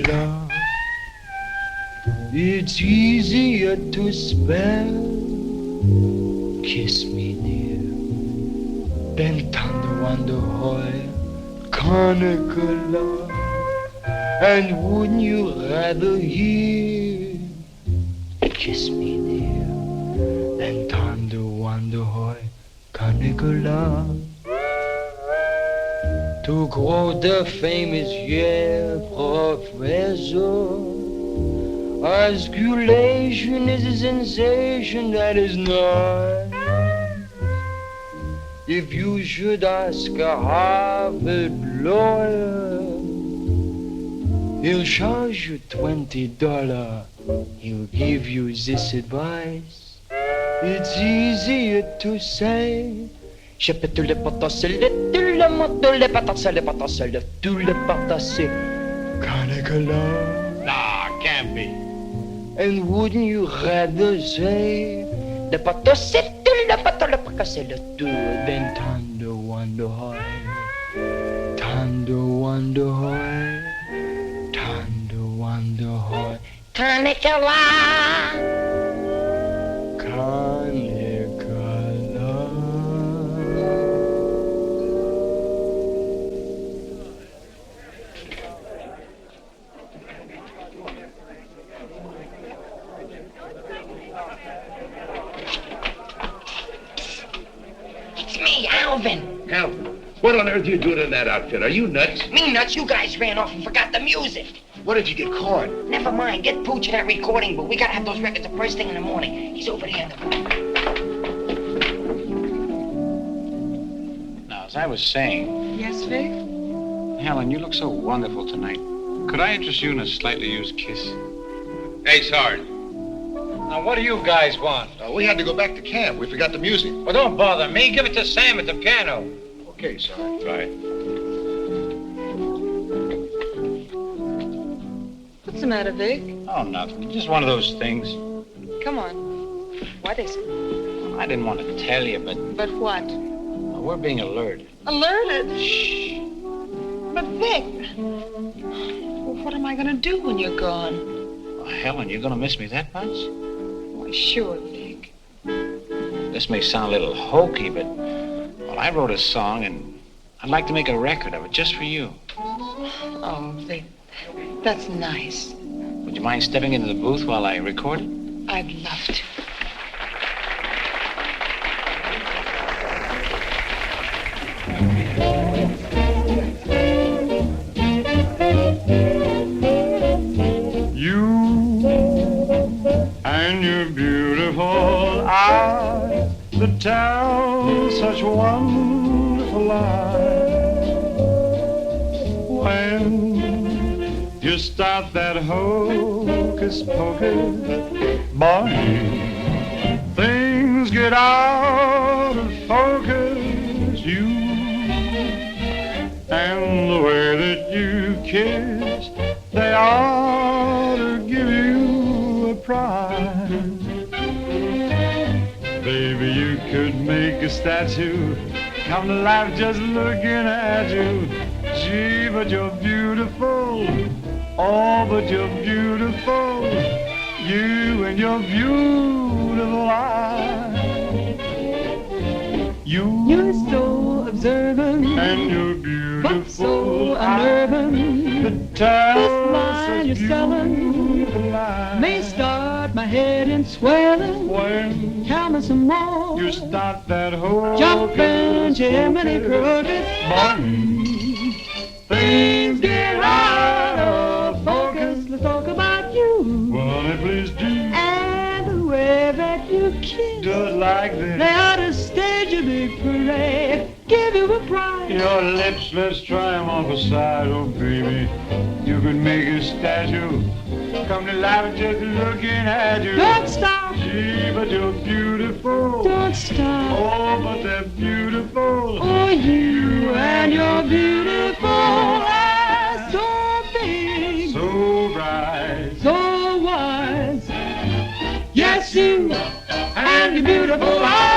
love? It's easier to spell kiss me dear than thunder wonder love. And wouldn't you rather hear kiss me dear than thunder wonder love? To quote the famous Yale professor, osculation is a sensation that is not. If you should ask a Harvard lawyer, he'll charge you $20. He'll give you this advice. It's easier to say je peux tout le potasser, tout le monde le potasser, tout le potasser. Canicula.
Nah, can't be.
And wouldn't you rather say le potasser, tout le potasser, le tout, then thunder wonder thunder wonder thunder wonder
Canicula. It's me, Alvin.
Alvin, what on earth are you doing in that outfit? Are you nuts?
Me nuts, you guys ran off and forgot the music.
What if you get caught?
Never mind, get Pooch in that recording booth. We gotta have those records the first thing in the morning. He's over there in the booth.
Now, as I was saying,
Yes, Vic?
Helen, you look so wonderful tonight. Could I interest you in a slightly used kiss?
Hey, Sarge.
Now, what do you guys want?
We had to go back to camp. We forgot the music.
Well, don't bother me. Give it to Sam at the piano.
Okay, sir.
Right.
What's the matter, Vic?
Oh, nothing. Just one of those things.
Come on. What is it?
I didn't want to tell you, but
But what?
we're being alerted.
Alerted? Shh. But Vic, well, what am I going to do when you're gone?
Oh, Helen, you're going to miss me that much?
Why, sure, Vic.
This may sound a little hokey, but, well, I wrote a song, and I'd like to make a record of it just for you.
Oh, Vic, that's nice.
Would you mind stepping into the booth while I record it?
I'd love to.
You and your beautiful eyes that tell such wonderful lies. When you start that hocus pocus, boy, things get out of focus. You and the way that you kiss, they ought to give you a prize. Baby, you could make a statue come to life just looking at you. Gee, but you're beautiful. Oh, but you're beautiful. You and your beautiful eyes.
You're so observant,
and you're beautiful,
but so unnerving.
The tell
This line you're selling may start my head in swelling.
When
tell me some more.
You start that whole
jumping Jiminy Cricket. Things get out of focus. Let's talk about you.
Well, honey, please do.
And the way that you kiss.
Just like this.
They ought to stage a big parade. Give you a prize.
Your lips, let's try them on the side, oh baby. You could make a statue come to life just looking at you.
Don't stop.
Gee, but you're beautiful.
Don't stop.
Oh, but they're beautiful.
Oh, you and your beautiful eyes. So big.
So bright.
So wise. Yes, you and your beautiful eyes.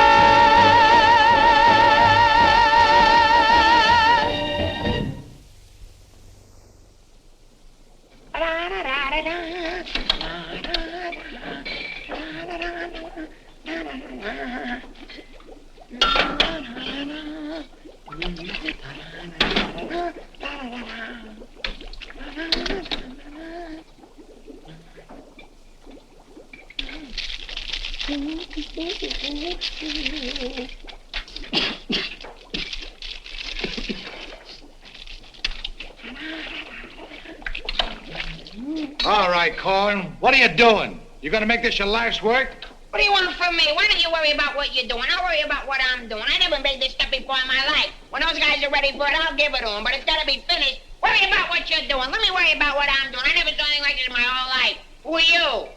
All right, Korwin, what are you doing? You gonna make this your life's work?
What do you want from me? Why don't you worry about what you're doing? I'll worry about what I'm doing. I never made this stuff before in my life. When those guys are ready for it, I'll give it to them. But it's got to be finished. Worry about what you're doing. Let me worry about what I'm doing. I never saw anything like this in my whole life. Who are you?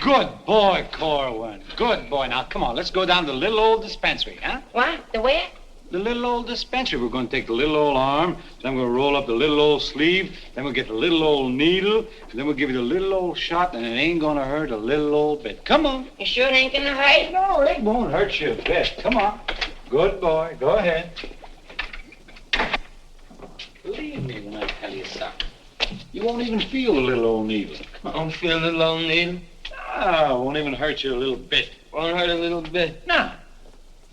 Good boy, Korwin. Good boy. Now, come on, let's go down to the little old dispensary, huh?
What? The where?
The little old dispensary. We're going to take the little old arm, then we'll roll up the little old sleeve, then we'll get the little old needle, and then we'll give you the little old shot, and it ain't going to hurt a little old bit. Come on.
You sure it ain't gonna hurt?
No, it won't hurt you a bit. Come on. Good boy. Go ahead. Believe me when I tell you something. You won't even feel the little old needle.
I don't feel the little old needle.
Ah, won't even hurt you a little bit.
Won't hurt a little bit.
No.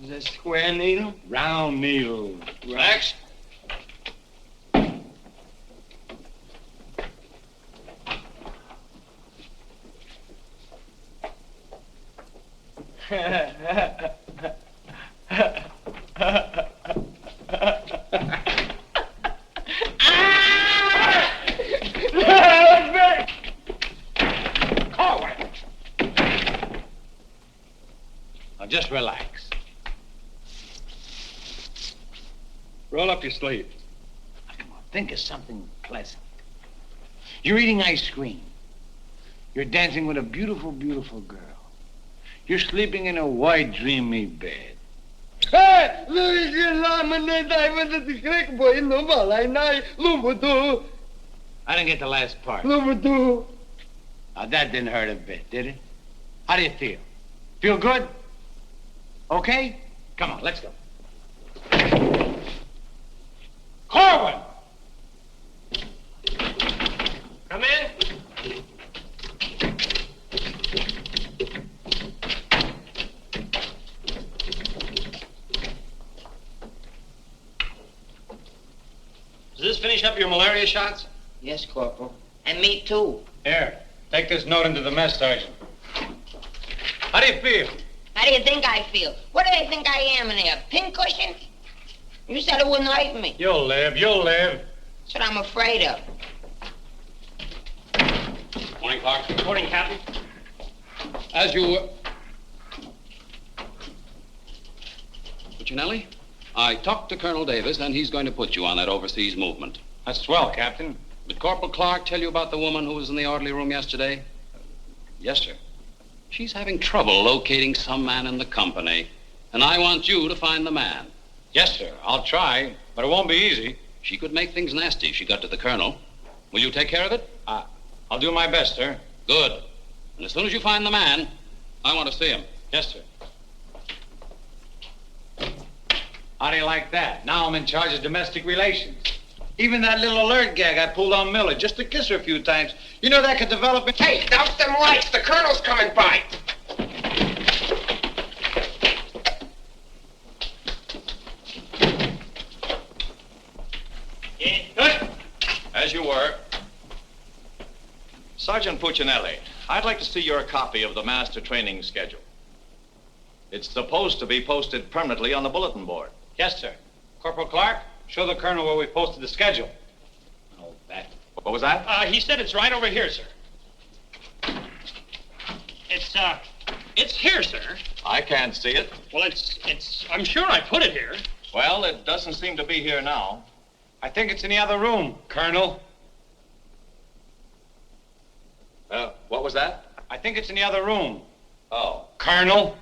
Is that square needle?
Round needle.
Relax.
Now just relax. Roll up your sleeve.
Now, come on, think of something pleasant. You're eating ice cream. You're dancing with a beautiful, beautiful girl. You're sleeping in a white, dreamy bed.
I
didn't get the last part. Now, that didn't hurt a bit, did it? How do you feel? Feel good? Okay? Come on, let's go. Korwin!
Come in. Does this finish up your malaria shots?
Yes, Corporal. And me too.
Here, take this note into the mess, Sergeant. How do you feel?
How do you think I feel? What do they think I am in there? Pincushion? You said it wouldn't hurt me.
You'll live, you'll live.
That's what I'm afraid of.
Morning, Clark.
Good morning, Captain.
As you were... Puccinelli, I talked to Colonel Davis, and he's going to put you on that overseas movement.
That's swell, Captain.
Did Corporal Clark tell you about the woman who was in the orderly room yesterday?
Yes, sir.
She's having trouble locating some man in the company, and I want you to find the man.
Yes, sir. I'll try, but it won't be easy.
She could make things nasty if she got to the colonel. Will you take care of it?
I'll do my best, sir.
Good. And as soon as you find the man, I want to see him.
Yes, sir. How do you like that? Now I'm in charge of domestic relations. Even that little alert gag I pulled on Miller just to kiss her a few times. You know that could develop in...
Hey, douse them lights. The colonel's coming by.
Yeah, good.
As you were. Sergeant Puccinelli, I'd like to see your copy of the master training schedule. It's supposed to be posted permanently on the bulletin board.
Yes, sir. Corporal Clark, show the colonel where we posted the schedule. Oh, that.
What was that?
He said it's right over here, sir. It's here, sir.
I can't see it.
Well, I'm sure I put it here.
Well, it doesn't seem to be here now.
I think it's in the other room, Colonel.
What was that?
I think it's in the other room.
Oh.
Colonel.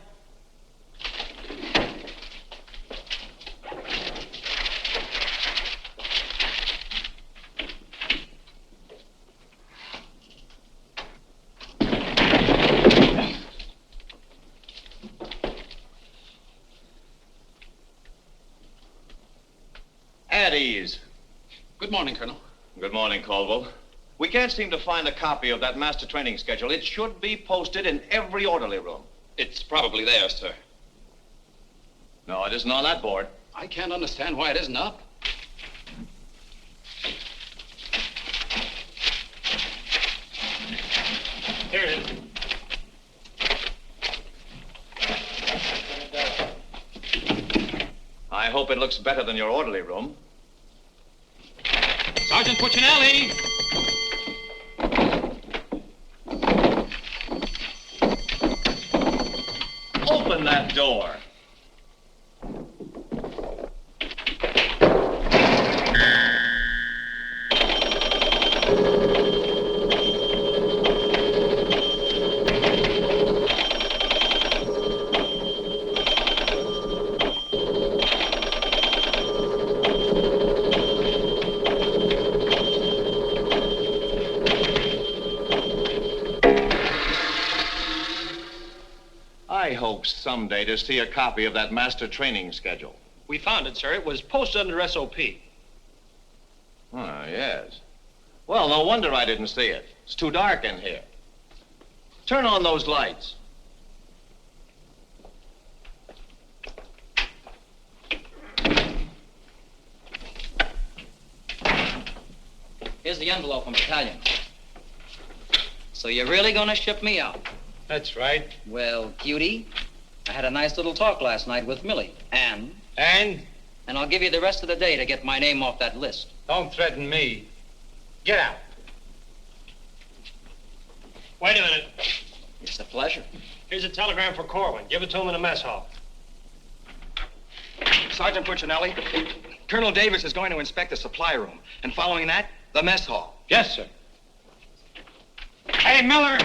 At ease.
Good morning, Colonel.
Good morning, Caldwell. We can't seem to find a copy of that master training schedule. It should be posted in every orderly room.
It's probably there, sir.
No, it isn't on that board.
I can't understand why it isn't up.
Here it is.
I hope it looks better than your orderly room.
Sergeant Puccinelli!
Open that door. I hope someday to see a copy of that master training schedule.
We found it, sir. It was posted under SOP.
Oh, yes. Well, no wonder I didn't see it. It's too dark in here. Turn on those lights.
Here's the envelope from battalion. So you're really gonna ship me out?
That's right.
Well, cutie, I had a nice little talk last night with Millie. And?
And?
And I'll give you the rest of the day to get my name off that list.
Don't threaten me. Get out.
Wait a minute.
It's a pleasure.
Here's a telegram for Korwin. Give it to him in the mess hall.
Sergeant Puccinelli, Colonel Davis is going to inspect the supply room, and following that, the mess hall.
Yes, sir. Hey, Miller!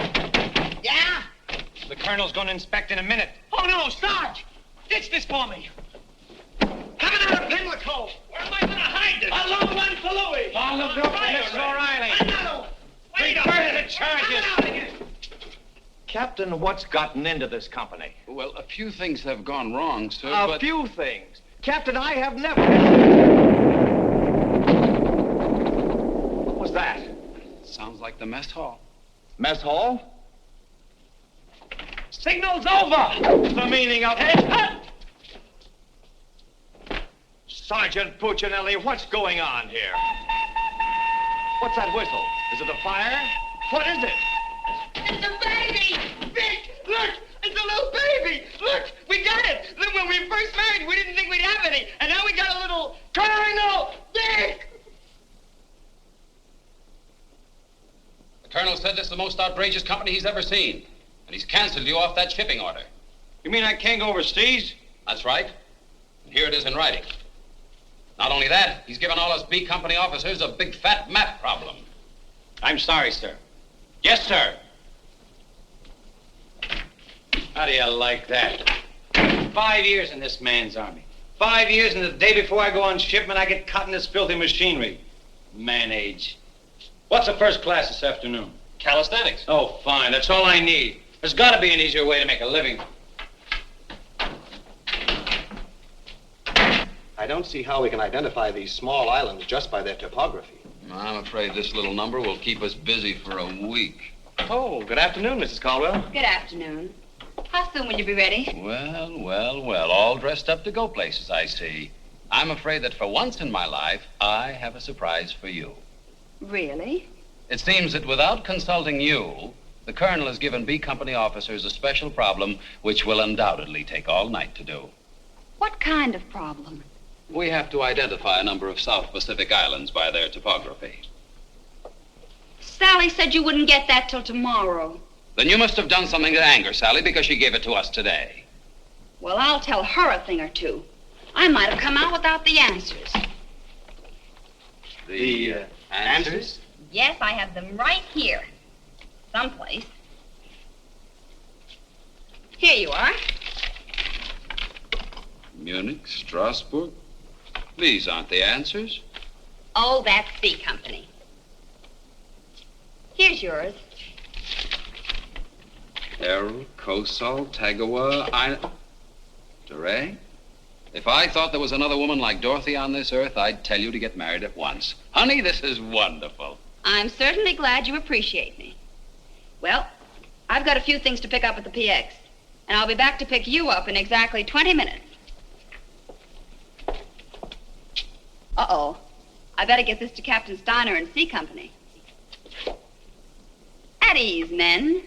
Yeah?
The colonel's going to inspect in a minute.
Oh, no, Sarge! Ditch this for me. Coming out of Pimlico. Where am I going to hide this? A long one for Louis.
Oh, look out for Mrs. O'Reilly.
Another. Wait up.
Reverse the charges.
Coming out again.
Captain, what's gotten into this company?
Well, a few things have gone wrong, sir,
A few things. Captain, I have never... What was that?
Sounds like the mess hall.
Mess hall?
Signal's over.
The meaning of it? Sergeant Puccinelli, what's going on here? What's that whistle? Is it a fire? What is it?
It's a baby! Vic, look! It's a little baby! Look, we got it! Look, when we first married, we didn't think we'd have any. And now we got a little Colonel Vic!
The colonel said this is the most outrageous company he's ever seen. And he's canceled you off that shipping order.
You mean I can't go overseas?
That's right. And here it is in writing. Not only that, he's given all us B Company officers a big fat map problem.
I'm sorry, sir. Yes, sir. How do you like that? 5 years in this man's army. 5 years, and the day before I go on shipment, I get caught in this filthy machinery. Man age. What's the first class this afternoon?
Calisthenics.
Oh, fine. That's all I need. There's got to be an easier way to make a living.
I don't see how we can identify these small islands just by their topography.
I'm afraid this little number will keep us busy for a week.
Oh, good afternoon, Mrs. Caldwell.
Good afternoon. How soon will you be ready?
Well, all dressed up to go places, I see. I'm afraid that for once in my life, I have a surprise for you.
Really?
It seems that without consulting you, the colonel has given B Company officers a special problem which will undoubtedly take all night to do.
What kind of problem?
We have to identify a number of South Pacific islands by their topography.
Sally said you wouldn't get that till tomorrow.
Then you must have done something to anger Sally because she gave it to us today.
Well, I'll tell her a thing or two. I might have come out without the answers.
The answers?
Yes, I have them right here. Someplace. Here you are.
Munich, Strasbourg. These aren't the answers.
Oh, that's C Company. Here's yours.
Errol, Kosal, Tagawa, DeRay? If I thought there was another woman like Dorothy on this earth, I'd tell you to get married at once. Honey, this is wonderful.
I'm certainly glad you appreciate me. Well, I've got a few things to pick up at the PX, and I'll be back to pick you up in exactly 20 minutes. Uh-oh. I better get this to Captain Steiner and C Company. At ease, men.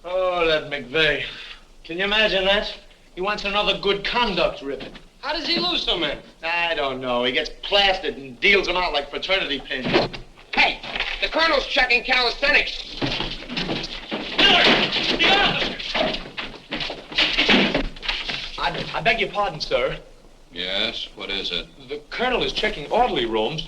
Oh, that McVey. Can you imagine that? He wants another good conduct ribbon.
How does he lose so many?
I don't know. He gets plastered and deals them out like fraternity pins.
Hey, the colonel's checking calisthenics.
The officer! I beg your pardon, sir.
Yes, what is it?
The colonel is checking orderly rooms.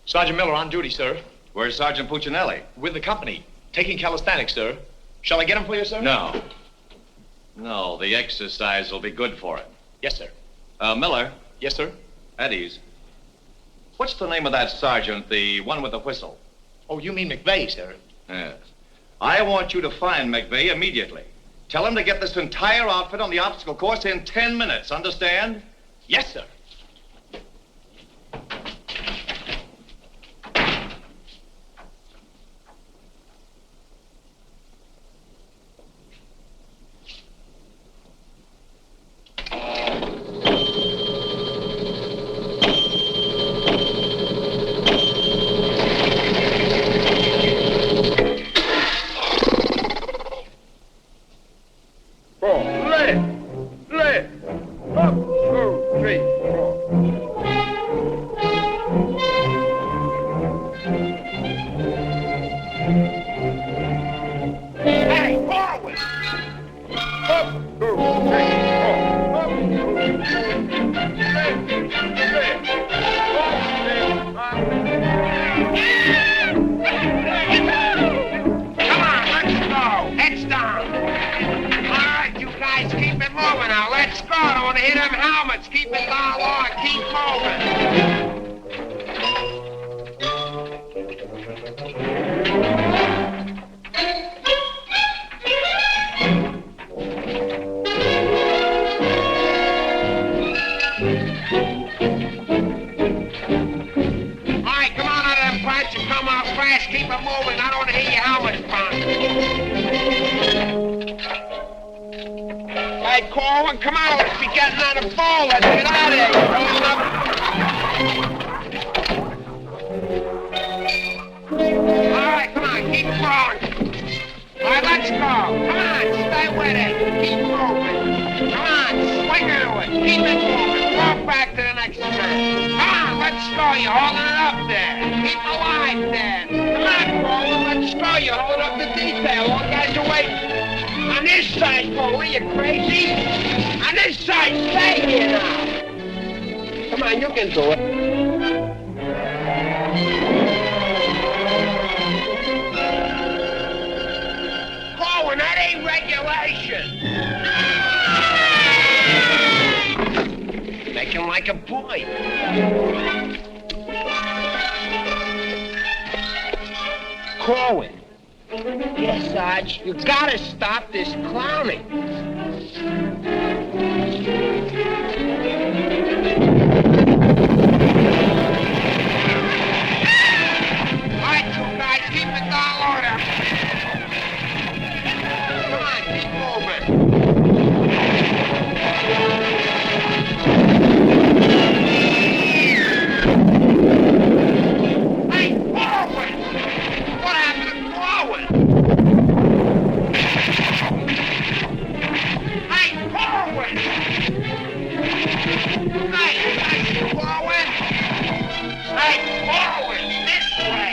Sergeant Miller on duty, sir.
Where's Sergeant Puccinelli?
With the company. Taking calisthenics, sir. Shall I get him for you, sir?
No. No, the exercise will be good for him.
Yes, sir.
Miller.
Yes, sir.
At ease. What's the name of that sergeant, the one with the whistle?
Oh, you mean McVey, sir?
Yes. I want you to find McVey immediately. Tell him to get this entire outfit on the obstacle course in 10 minutes, understand?
Yes, sir.
Up! them helmets. Keep it down low. Keep moving. Come on fast, keep it moving. I don't want to hear your helmet pound. Hey, Korwin, come on, let's be getting on the phone. Let's get out of here. All right, come on, keep rolling. All right, let's go. Come on, stay with it. Keep moving. Come on, swing into it. Keep it moving. Walk back to the next turn. Come on, let's go. You're holding it up there. Keep alive there. Come on, Korwin, let's go. You're holding up the detail. All guys are waiting. On this side, Korwin, you crazy? On this side, stay here now. Come on, you can do it. Korwin, that ain't regulation. Make him like a boy. Korwin. Yes, Sarge. You gotta stop this clowning. All right, you guys, keep it down order. Come on, keep moving. Hey, Korwin! What happened to Korwin? Hey, Korwin! Hey, Korwin! Hey, Korwin, this way!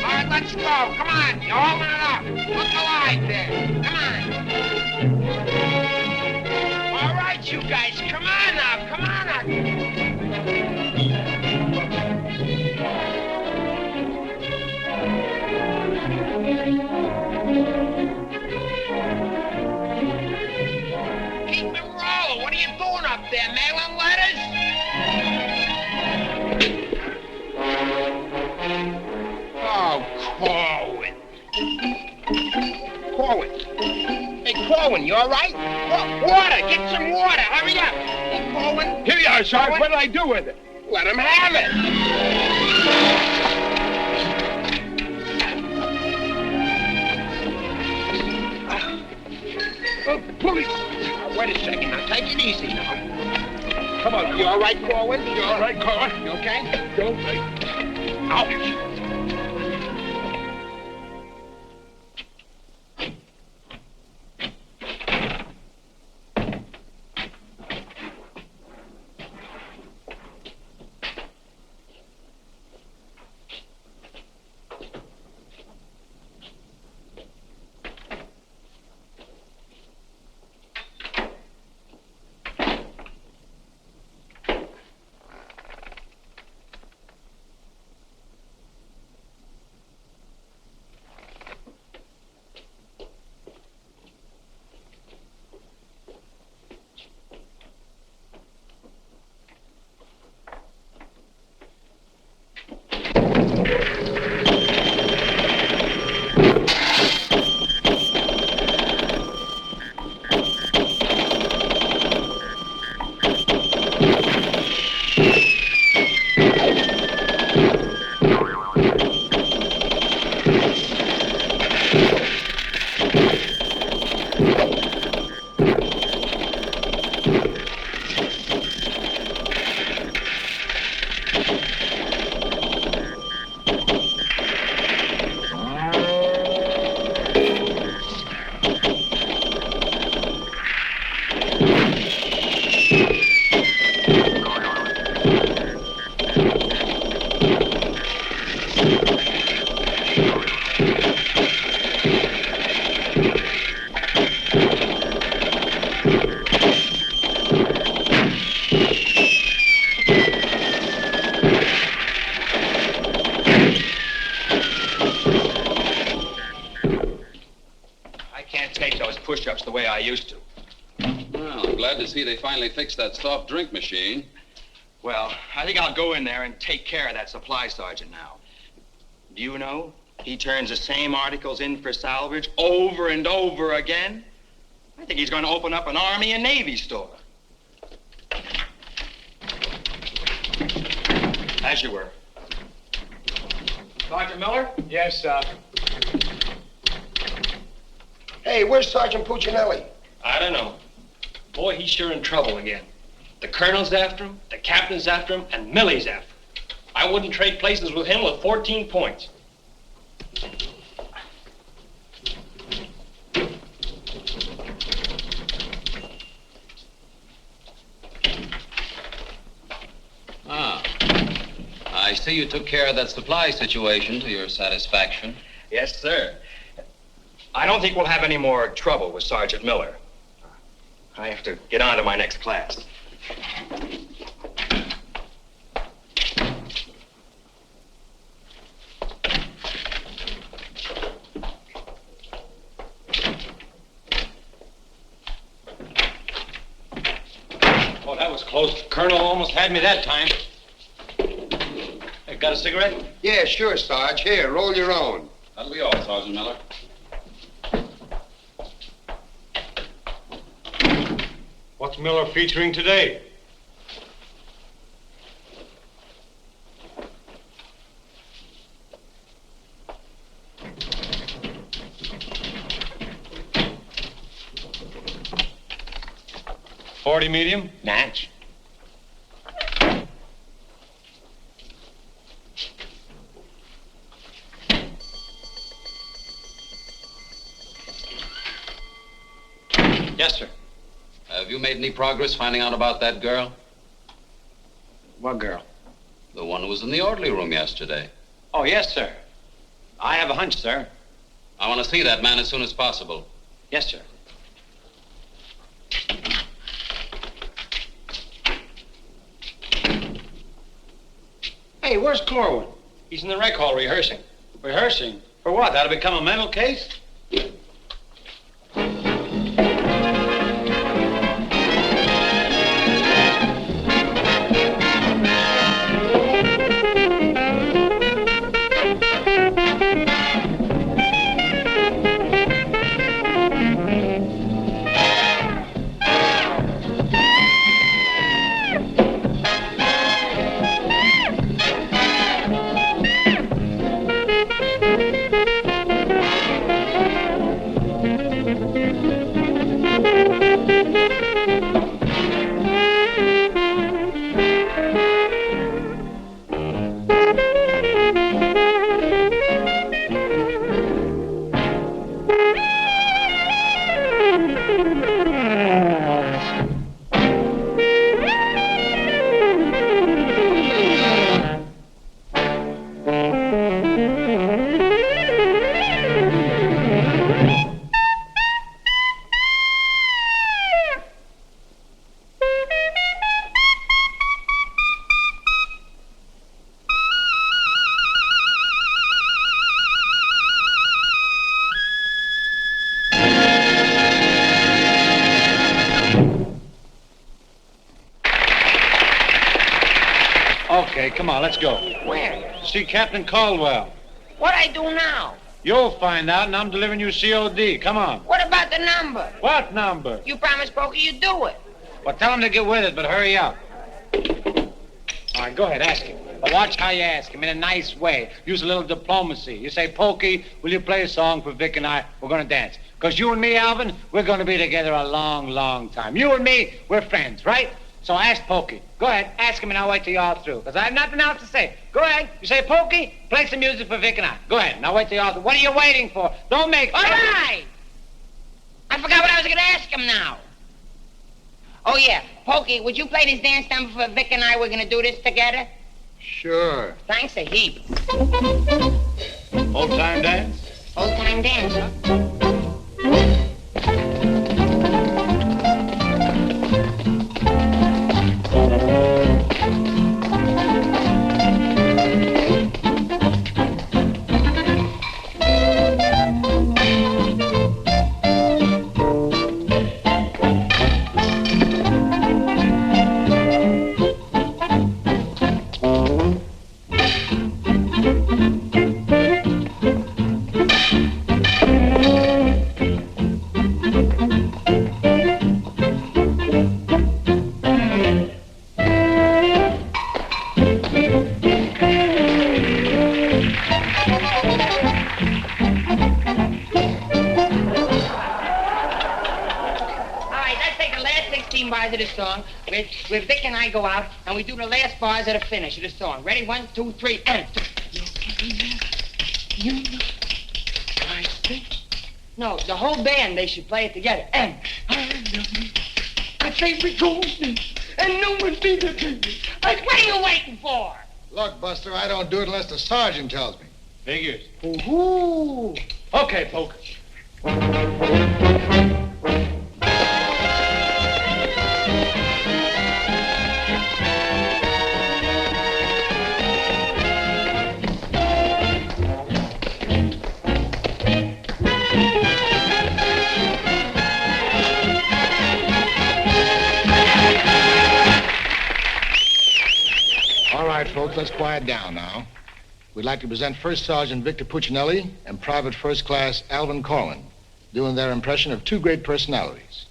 All right, let's go. Come on, you're holding it up. Look alive there. Come on. All right, you guys, come on now. Come on now. Keep it rolling. What are you doing up there, mailing letters? Oh, Korwin. Korwin. Hey, Korwin, you all right? Water. Get some water. Hurry up. Hey, Korwin.
Here you are, Sarge.
Korwin?
What did I do with it?
Let him have it. Oh, police. Wait a second. Now, take it easy now. Come on. You all right, Korwin?
You all right, Korwin?
You okay?
You okay?
Ouch.
I used to.
Well, I'm glad to see they finally fixed that soft drink machine.
Well, I think I'll go in there and take care of that supply sergeant now. Do you know, he turns the same articles in for salvage over and over again? I think he's going to open up an Army and Navy store. As you were. Sergeant Miller?
Yes, sir.
Hey, where's Sergeant Puccinelli?
I don't know. Boy, he's sure in trouble again. The colonel's after him, the captain's after him, and Millie's after him. I wouldn't trade places with him with 14 points.
Ah. I see you took care of that supply situation to your satisfaction.
Yes, sir. I don't think we'll have any more trouble with Sergeant Miller. I have to get on to my next class.
Oh, that was close. Colonel almost had me that time. Hey, got a cigarette?
Yeah, sure, Sarge. Here, roll your own.
That'll be all, Sergeant Miller.
What's Miller featuring today? .40 medium?
Match.
Yes, sir.
Have you made any progress finding out about that girl?
What girl?
The one who was in the orderly room yesterday.
Oh, yes, sir. I have a hunch, sir.
I want to see that man as soon as possible.
Yes, sir. Hey, where's Korwin? He's in the rec hall rehearsing.
Rehearsing? For what? That'll become a mental case? Okay, come on, let's go.
Where?
See Captain Caldwell.
What I do now?
You'll find out, and I'm delivering you COD. Come on.
What about the number?
What number?
You promised Pokey you'd do it.
Well, tell him to get with it, but hurry up. All right, go ahead, ask him. But watch how you ask him in a nice way. Use a little diplomacy. You say, Pokey, will you play a song for Vic and I? We're going to dance. Because you and me, Alvin, we're going to be together a long, long time. You and me, we're friends, right? So ask Pokey. Go ahead, ask him, and I'll wait till you're all through. Because I have nothing else to say. Go ahead. You say, Pokey, play some music for Vic and I. Go ahead, and I'll wait till you're all through. What are you waiting for? Don't make...
All right. I forgot what I was going to ask him now. Oh, yeah. Pokey, would you play this dance number for Vic and I? We're going to do this together?
Sure.
Thanks a heap.
Old-time dance?
Old-time dance, huh? Bars of the song, where Vic and I go out and we do the last bars of the finish of the song. Ready? 1, 2, 3, and. No, the whole band, they should play it together. And. I say we go and no one be the baby. What are you waiting for?
Look, Buster, I don't do it unless the sergeant tells me.
Figures.
Ooh.
Okay, Poke.
All right, folks, let's quiet down now. We'd like to present First Sergeant Vic Puccinelli and Private First Class Alvin Korwin, doing their impression of two great personalities.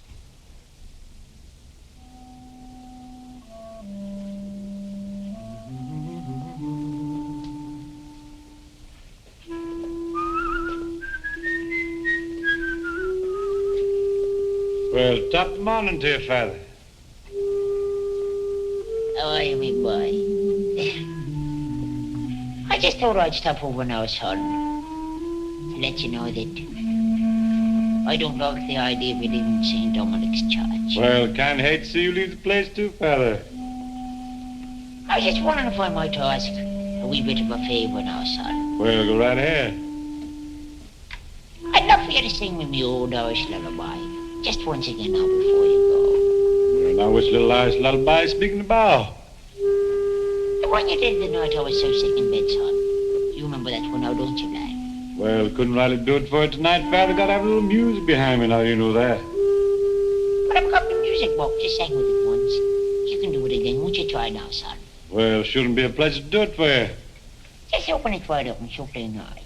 Well, top morning to you, Father.
How are you, me boy? I just thought I'd stop over now, son, to let you know that I don't like the idea of you leaving St. Dominic's Church.
Well, can't hate to see you leave the place too, Father.
I was just wondering if I might ask a wee bit of a favor now, son.
Well, go right ahead.
I'd love for you to sing me my old Irish lullaby, just once again now before you
Well, now which little Irish lullaby speaking about?
go. The one you did the night I was so sick in bed, son. You remember that one now, don't you, lad?
Well, couldn't really do it for you tonight, Father. Gotta have a little music behind me now, you know that.
But I've got the music book. Just sang with it once. You can do it again. Won't you try now, son?
Well, shouldn't be a pleasure to do it for you.
Just open it wide up and she'll play nice.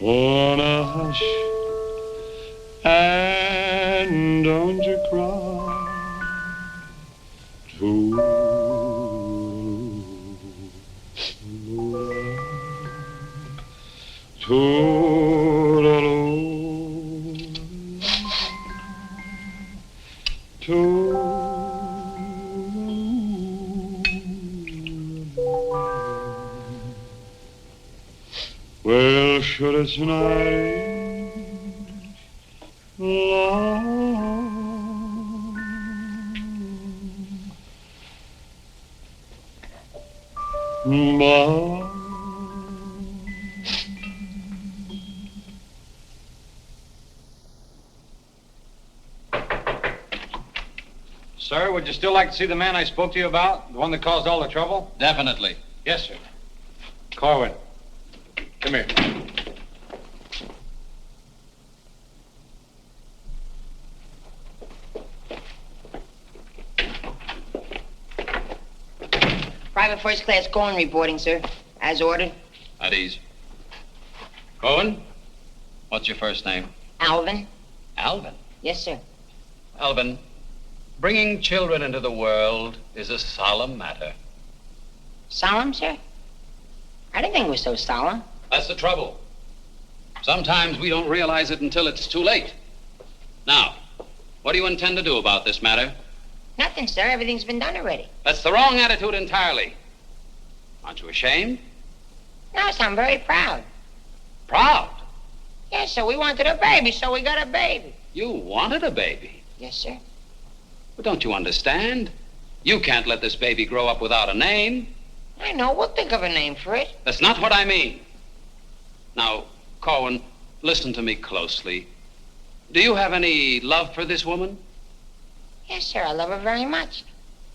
Wanna hush and don't you cry. Well, should it's night long, but
Sir, would you still like to see the man I spoke to you about? The one that caused all the trouble?
Definitely.
Yes, sir. Korwin, come here.
Private First Class Korwin reporting, sir. As ordered.
At ease. Cohen, what's your first name?
Alvin.
Alvin.
Yes, sir.
Alvin, bringing children into the world is a solemn matter.
Solemn, sir? I didn't think it was so solemn.
That's the trouble. Sometimes we don't realize it until it's too late. Now, what do you intend to do about this matter?
Nothing, sir. Everything's been done already.
That's the wrong attitude entirely. Aren't you ashamed?
No, sir, I'm very proud.
Proud?
Yes, sir. We wanted a baby, so we got a baby.
You wanted a baby.
Yes, sir.
But don't you understand? You can't let this baby grow up without a name.
I know. We'll think of a name for it.
That's not what I mean. Now, Korwin, listen to me closely. Do you have any love for this woman?
Yes, sir. I love her very much.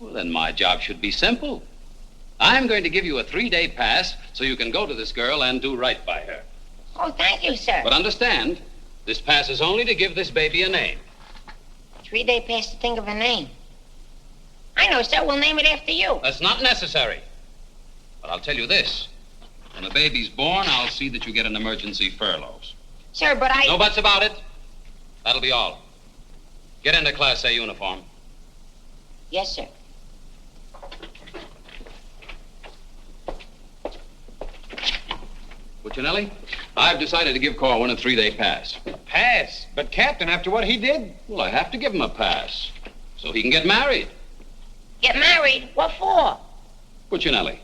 Well, then my job should be simple. I'm going to give you a 3-day pass so you can go to this girl and do right by her.
Oh, thank you, sir.
But understand, This pass is only to give this baby a name.
3-day pass to think of a name. I know, sir. We'll name it after you.
That's not necessary. But I'll tell you this. When the baby's born, I'll see that you get an emergency furlough.
Sir, but I...
No buts about it. That'll be all. Get into Class A uniform.
Yes, sir.
Puccinelli, I've decided to give Korwin a 3-day pass.
Pass? But, Captain, after what he did?
Well, I have to give him a pass so he can get married.
Get married? What for?
Puccinelli,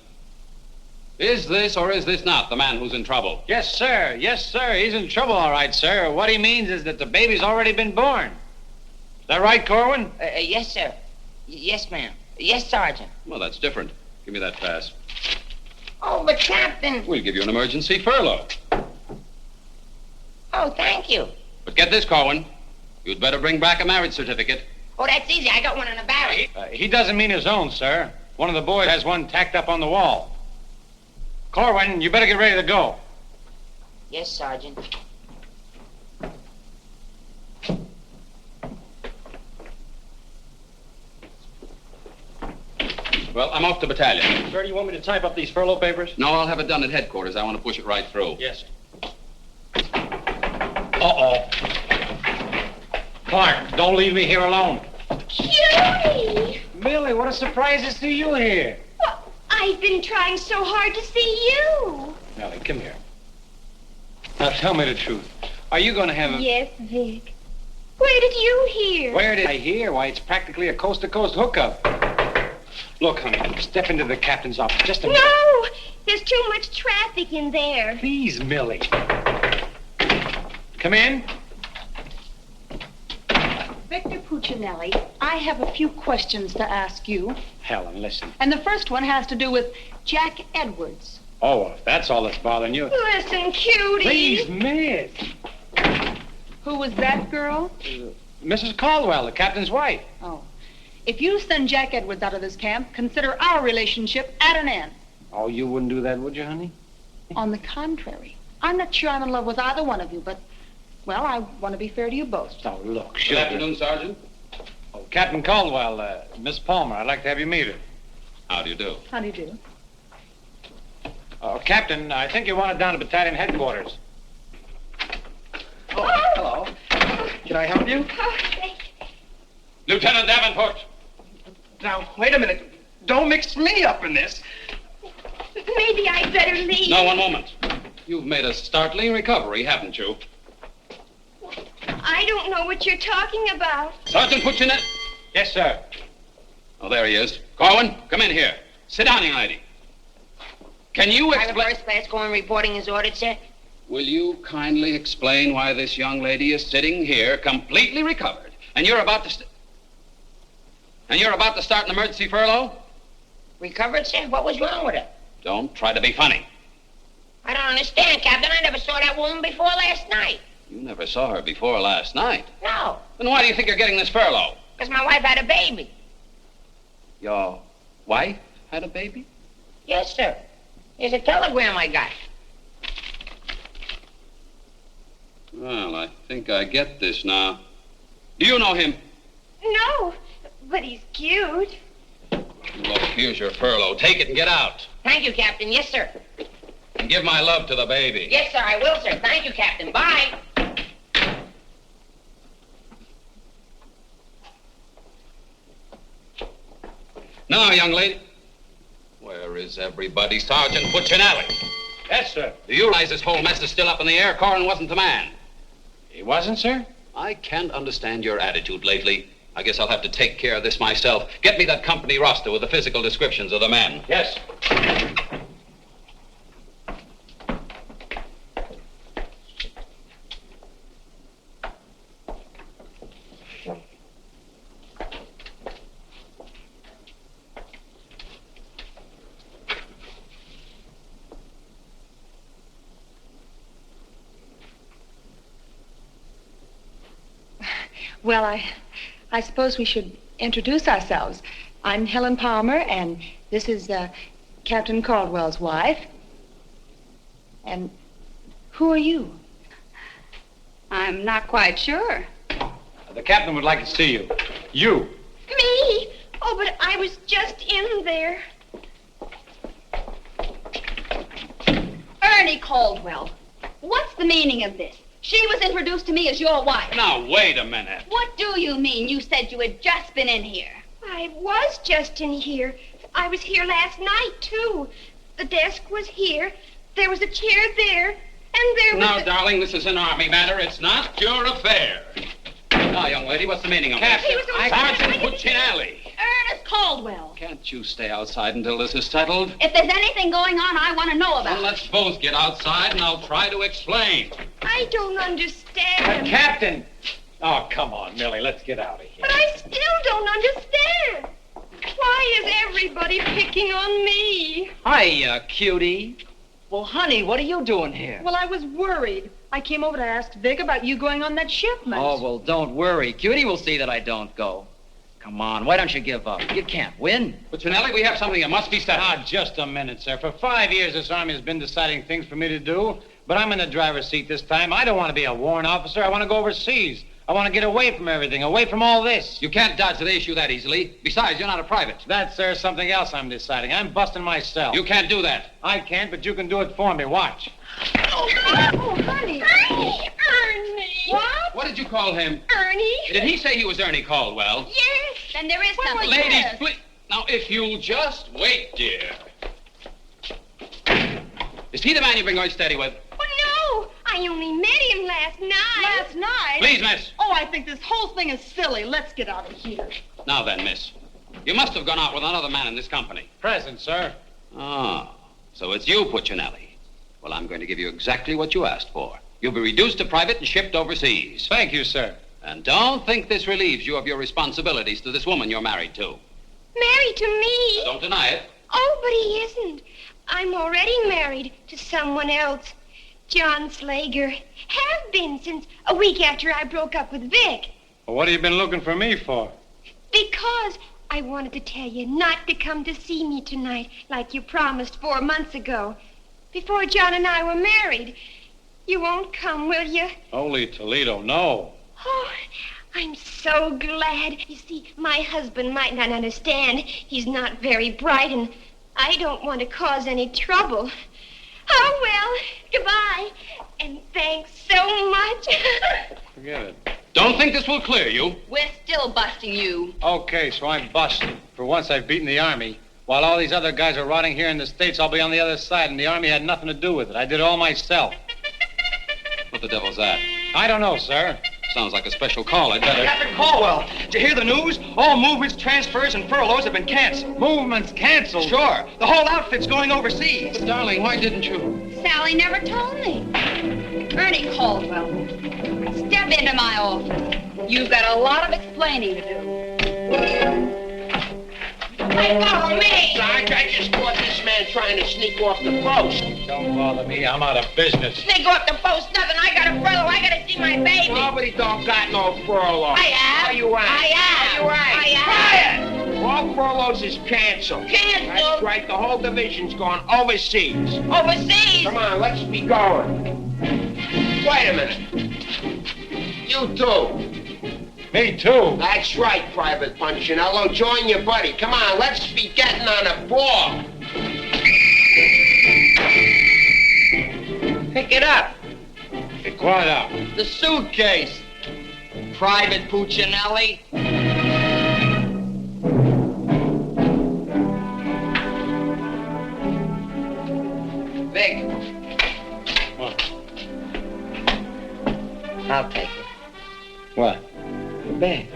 is this or is this not the man who's in trouble?
Yes, sir. Yes, sir. He's in trouble, all right, sir. What he means is that the baby's already been born. Is that right, Korwin?
Yes, sir. Yes, ma'am. Yes, Sergeant.
Well, that's different. Give me that pass.
Oh, but Captain...
We'll give you an emergency furlough.
Oh, thank you.
But get this, Korwin. You'd better bring back a marriage certificate.
Oh, that's easy. I got one in the barrel.
He doesn't mean his own, sir. One of the boys has one tacked up on the wall. Korwin, you better get ready to go.
Yes, Sergeant.
Well, I'm off to battalion.
Sir, do you want me to type up these furlough papers?
No, I'll have it done at headquarters. I want to push it right through.
Yes, sir. Uh-oh. Clark, don't leave me here alone.
Cutie!
Millie, what a surprise to see you here.
Well, I've been trying so hard to see you.
Millie, come here. Now, tell me the truth. Are you going to have a...
Yes, Vic. Where did you hear?
Where did I hear? Why, it's practically a coast-to-coast hookup. Look, honey, step into the captain's office just a minute.
No! There's too much traffic in there.
Please, Millie. Come in.
Victor Puccinelli, I have a few questions to ask you.
Helen, listen.
And the first one has to do with Jack Edwards.
Oh, if that's all that's bothering you.
Listen, Cutie.
Please, miss.
Who was that girl?
Mrs. Caldwell, the captain's wife.
Oh. If you send Jack Edwards out of this camp, consider our relationship at an end.
Oh, you wouldn't do that, would you, honey?
On the contrary. I'm not sure I'm in love with either one of you, but, well, I want to be fair to you both.
Oh, look,
Good
sugar.
afternoon, Sergeant.
Oh, Captain Caldwell, Miss Palmer, I'd like to have you meet her.
How do you do?
How do you do?
Oh, Captain, I think you want it down to battalion headquarters.
Oh, hello. Can I help you?
Oh, thank you.
Lieutenant Davenport.
Now, wait a minute. Don't mix me up in this.
Maybe I'd better leave.
No, one moment. You've made a startling recovery, haven't you?
I don't know what you're talking about.
Sergeant Puccinelli.
Yes, sir.
Oh, there he is. Korwin, come in here. Sit down, young lady. Can you
Private
explain...
First Class Korwin reporting is ordered, sir.
Will you kindly explain why this young lady is sitting here completely recovered, and you're about to... And you're about to start an emergency furlough?
Recovered, sir? What was wrong with her?
Don't try to be funny.
I don't understand, Captain. I never saw that woman before last night.
You never saw her before last night.
No,
Then why do you think you're getting this furlough?
because my wife had a baby.
Your wife had a baby?
Yes, sir. Here's a telegram I got.
Well, I think I get this now. Do you know him?
No, but he's cute.
Look, here's your furlough. Take it and get out.
Thank you, Captain. Yes, sir.
And give my love to the baby.
Yes, sir, I will, sir. Thank you, Captain. Bye.
Now, young lady. Where is everybody? Sergeant Puccinelli.
Yes, sir.
Do you realize this whole mess is still up in the air? Korwin wasn't the man.
He wasn't, sir?
I can't understand your attitude lately. I guess I'll have to take care of this myself. Get me that company roster with the physical descriptions of the men.
Yes.
Well, I suppose we should introduce ourselves. I'm Helen Palmer, and this is Captain Caldwell's wife. And who are you?
I'm not quite sure.
The captain would like to see you. You.
Me? Oh, but I was just in there.
Ernie Caldwell, what's the meaning of this? She was introduced to me as your wife.
Now, wait a minute.
What do you mean? You said you had just been in here.
I was just in here. I was here last night, too. The desk was here. There was a chair there. And there was
Now, darling, this is an Army matter. It's not your affair. Now, young lady, what's the meaning of
Captain,
this? Sergeant Puccinelli.
Ernest Caldwell.
Can't you stay outside until this is settled?
If there's anything going on, I want to know about
Well,
it.
let's both get outside and I'll try to explain.
I don't understand.
Captain! Oh, come on, Millie, let's get out of here.
But I still don't understand. Why is everybody picking on me?
Hiya, cutie. Well, honey, what are you doing here?
Well, I was worried. I came over to ask Vic about you going on that shipment.
Oh, well, don't worry. Cutie will see that I don't go. Come on, why don't you give up? You can't win.
Puccinelli, we have something that must be settled.
Ah, just a minute, sir. For 5 years, this Army has been deciding things for me to do, but I'm in the driver's seat this time. I don't want to be a warrant officer. I want to go overseas. I want to get away from everything, away from all this.
You can't dodge the issue that easily. Besides, you're not a private.
That's, sir, something else I'm deciding. I'm busting myself.
You can't do that.
I can't, but you can do it for me. Watch.
Oh, honey. Ernie.
What?
What did you call him?
Ernie?
Did he say he was Ernie Caldwell?
Yes.
Then there is something.
Ladies, please. Now, if you'll just wait, dear. Is he the man you've been going steady with?
Oh, no. I only met him last night.
Last night?
Please, miss.
Oh, I think this whole thing is silly. Let's get out of here.
Now then, miss. You must have gone out with another man in this company.
Present, sir.
Ah, so it's you, Puccinelli. Well, I'm going to give you exactly what you asked for. You'll be reduced to private and shipped overseas.
Thank you, sir.
And don't think this relieves you of your responsibilities to this woman you're married to.
Married to me?
Don't deny it.
Oh, but he isn't. I'm already married to someone else. John Slager. Have been since a week after I broke up with Vic.
Well, what have you been looking for me for?
Because I wanted to tell you not to come to see me tonight like you promised 4 months ago. Before John and I were married. You won't come, will you?
Holy Toledo, no.
Oh, I'm so glad. You see, my husband might not understand. He's not very bright, and I don't want to cause any trouble. Oh, well, goodbye. And thanks so much.
Forget it.
Don't think this will clear you.
We're still busting you.
Okay, so I'm busted. For once, I've beaten the Army. While all these other guys are rotting here in the States, I'll be on the other side, and the Army had nothing to do with it. I did it all myself.
What the devil's that?
I don't know, sir.
Sounds like a special call. I'd better...
Captain Caldwell, did you hear the news? All movements, transfers, and furloughs have been canceled.
Movements canceled?
Sure. The whole outfit's going overseas.
But, darling, why didn't you?
Sally never told me. Ernie Caldwell, step into my office. You've got a lot of explaining to do.
Hey, follow me! Sarge, I just caught this man trying to sneak off the post.
Don't bother me. I'm out of business.
Sneak off the post? Nothing. I got a furlough. I gotta see my baby. Nobody don't got no furlough. I have. Are you right? I have. Are you right? I have. Quiet! All furloughs is canceled. Canceled? That's right. The whole division's gone overseas. Overseas? Come on, let's be going. Wait a minute. You too.
Me too.
That's right, Private Punchinello. Join your buddy. Come on, let's be getting on a ball. Pick it up.
Pick what up?
The suitcase. Private Puccinelli. Vic.
What?
I'll take it.
What?
The bag.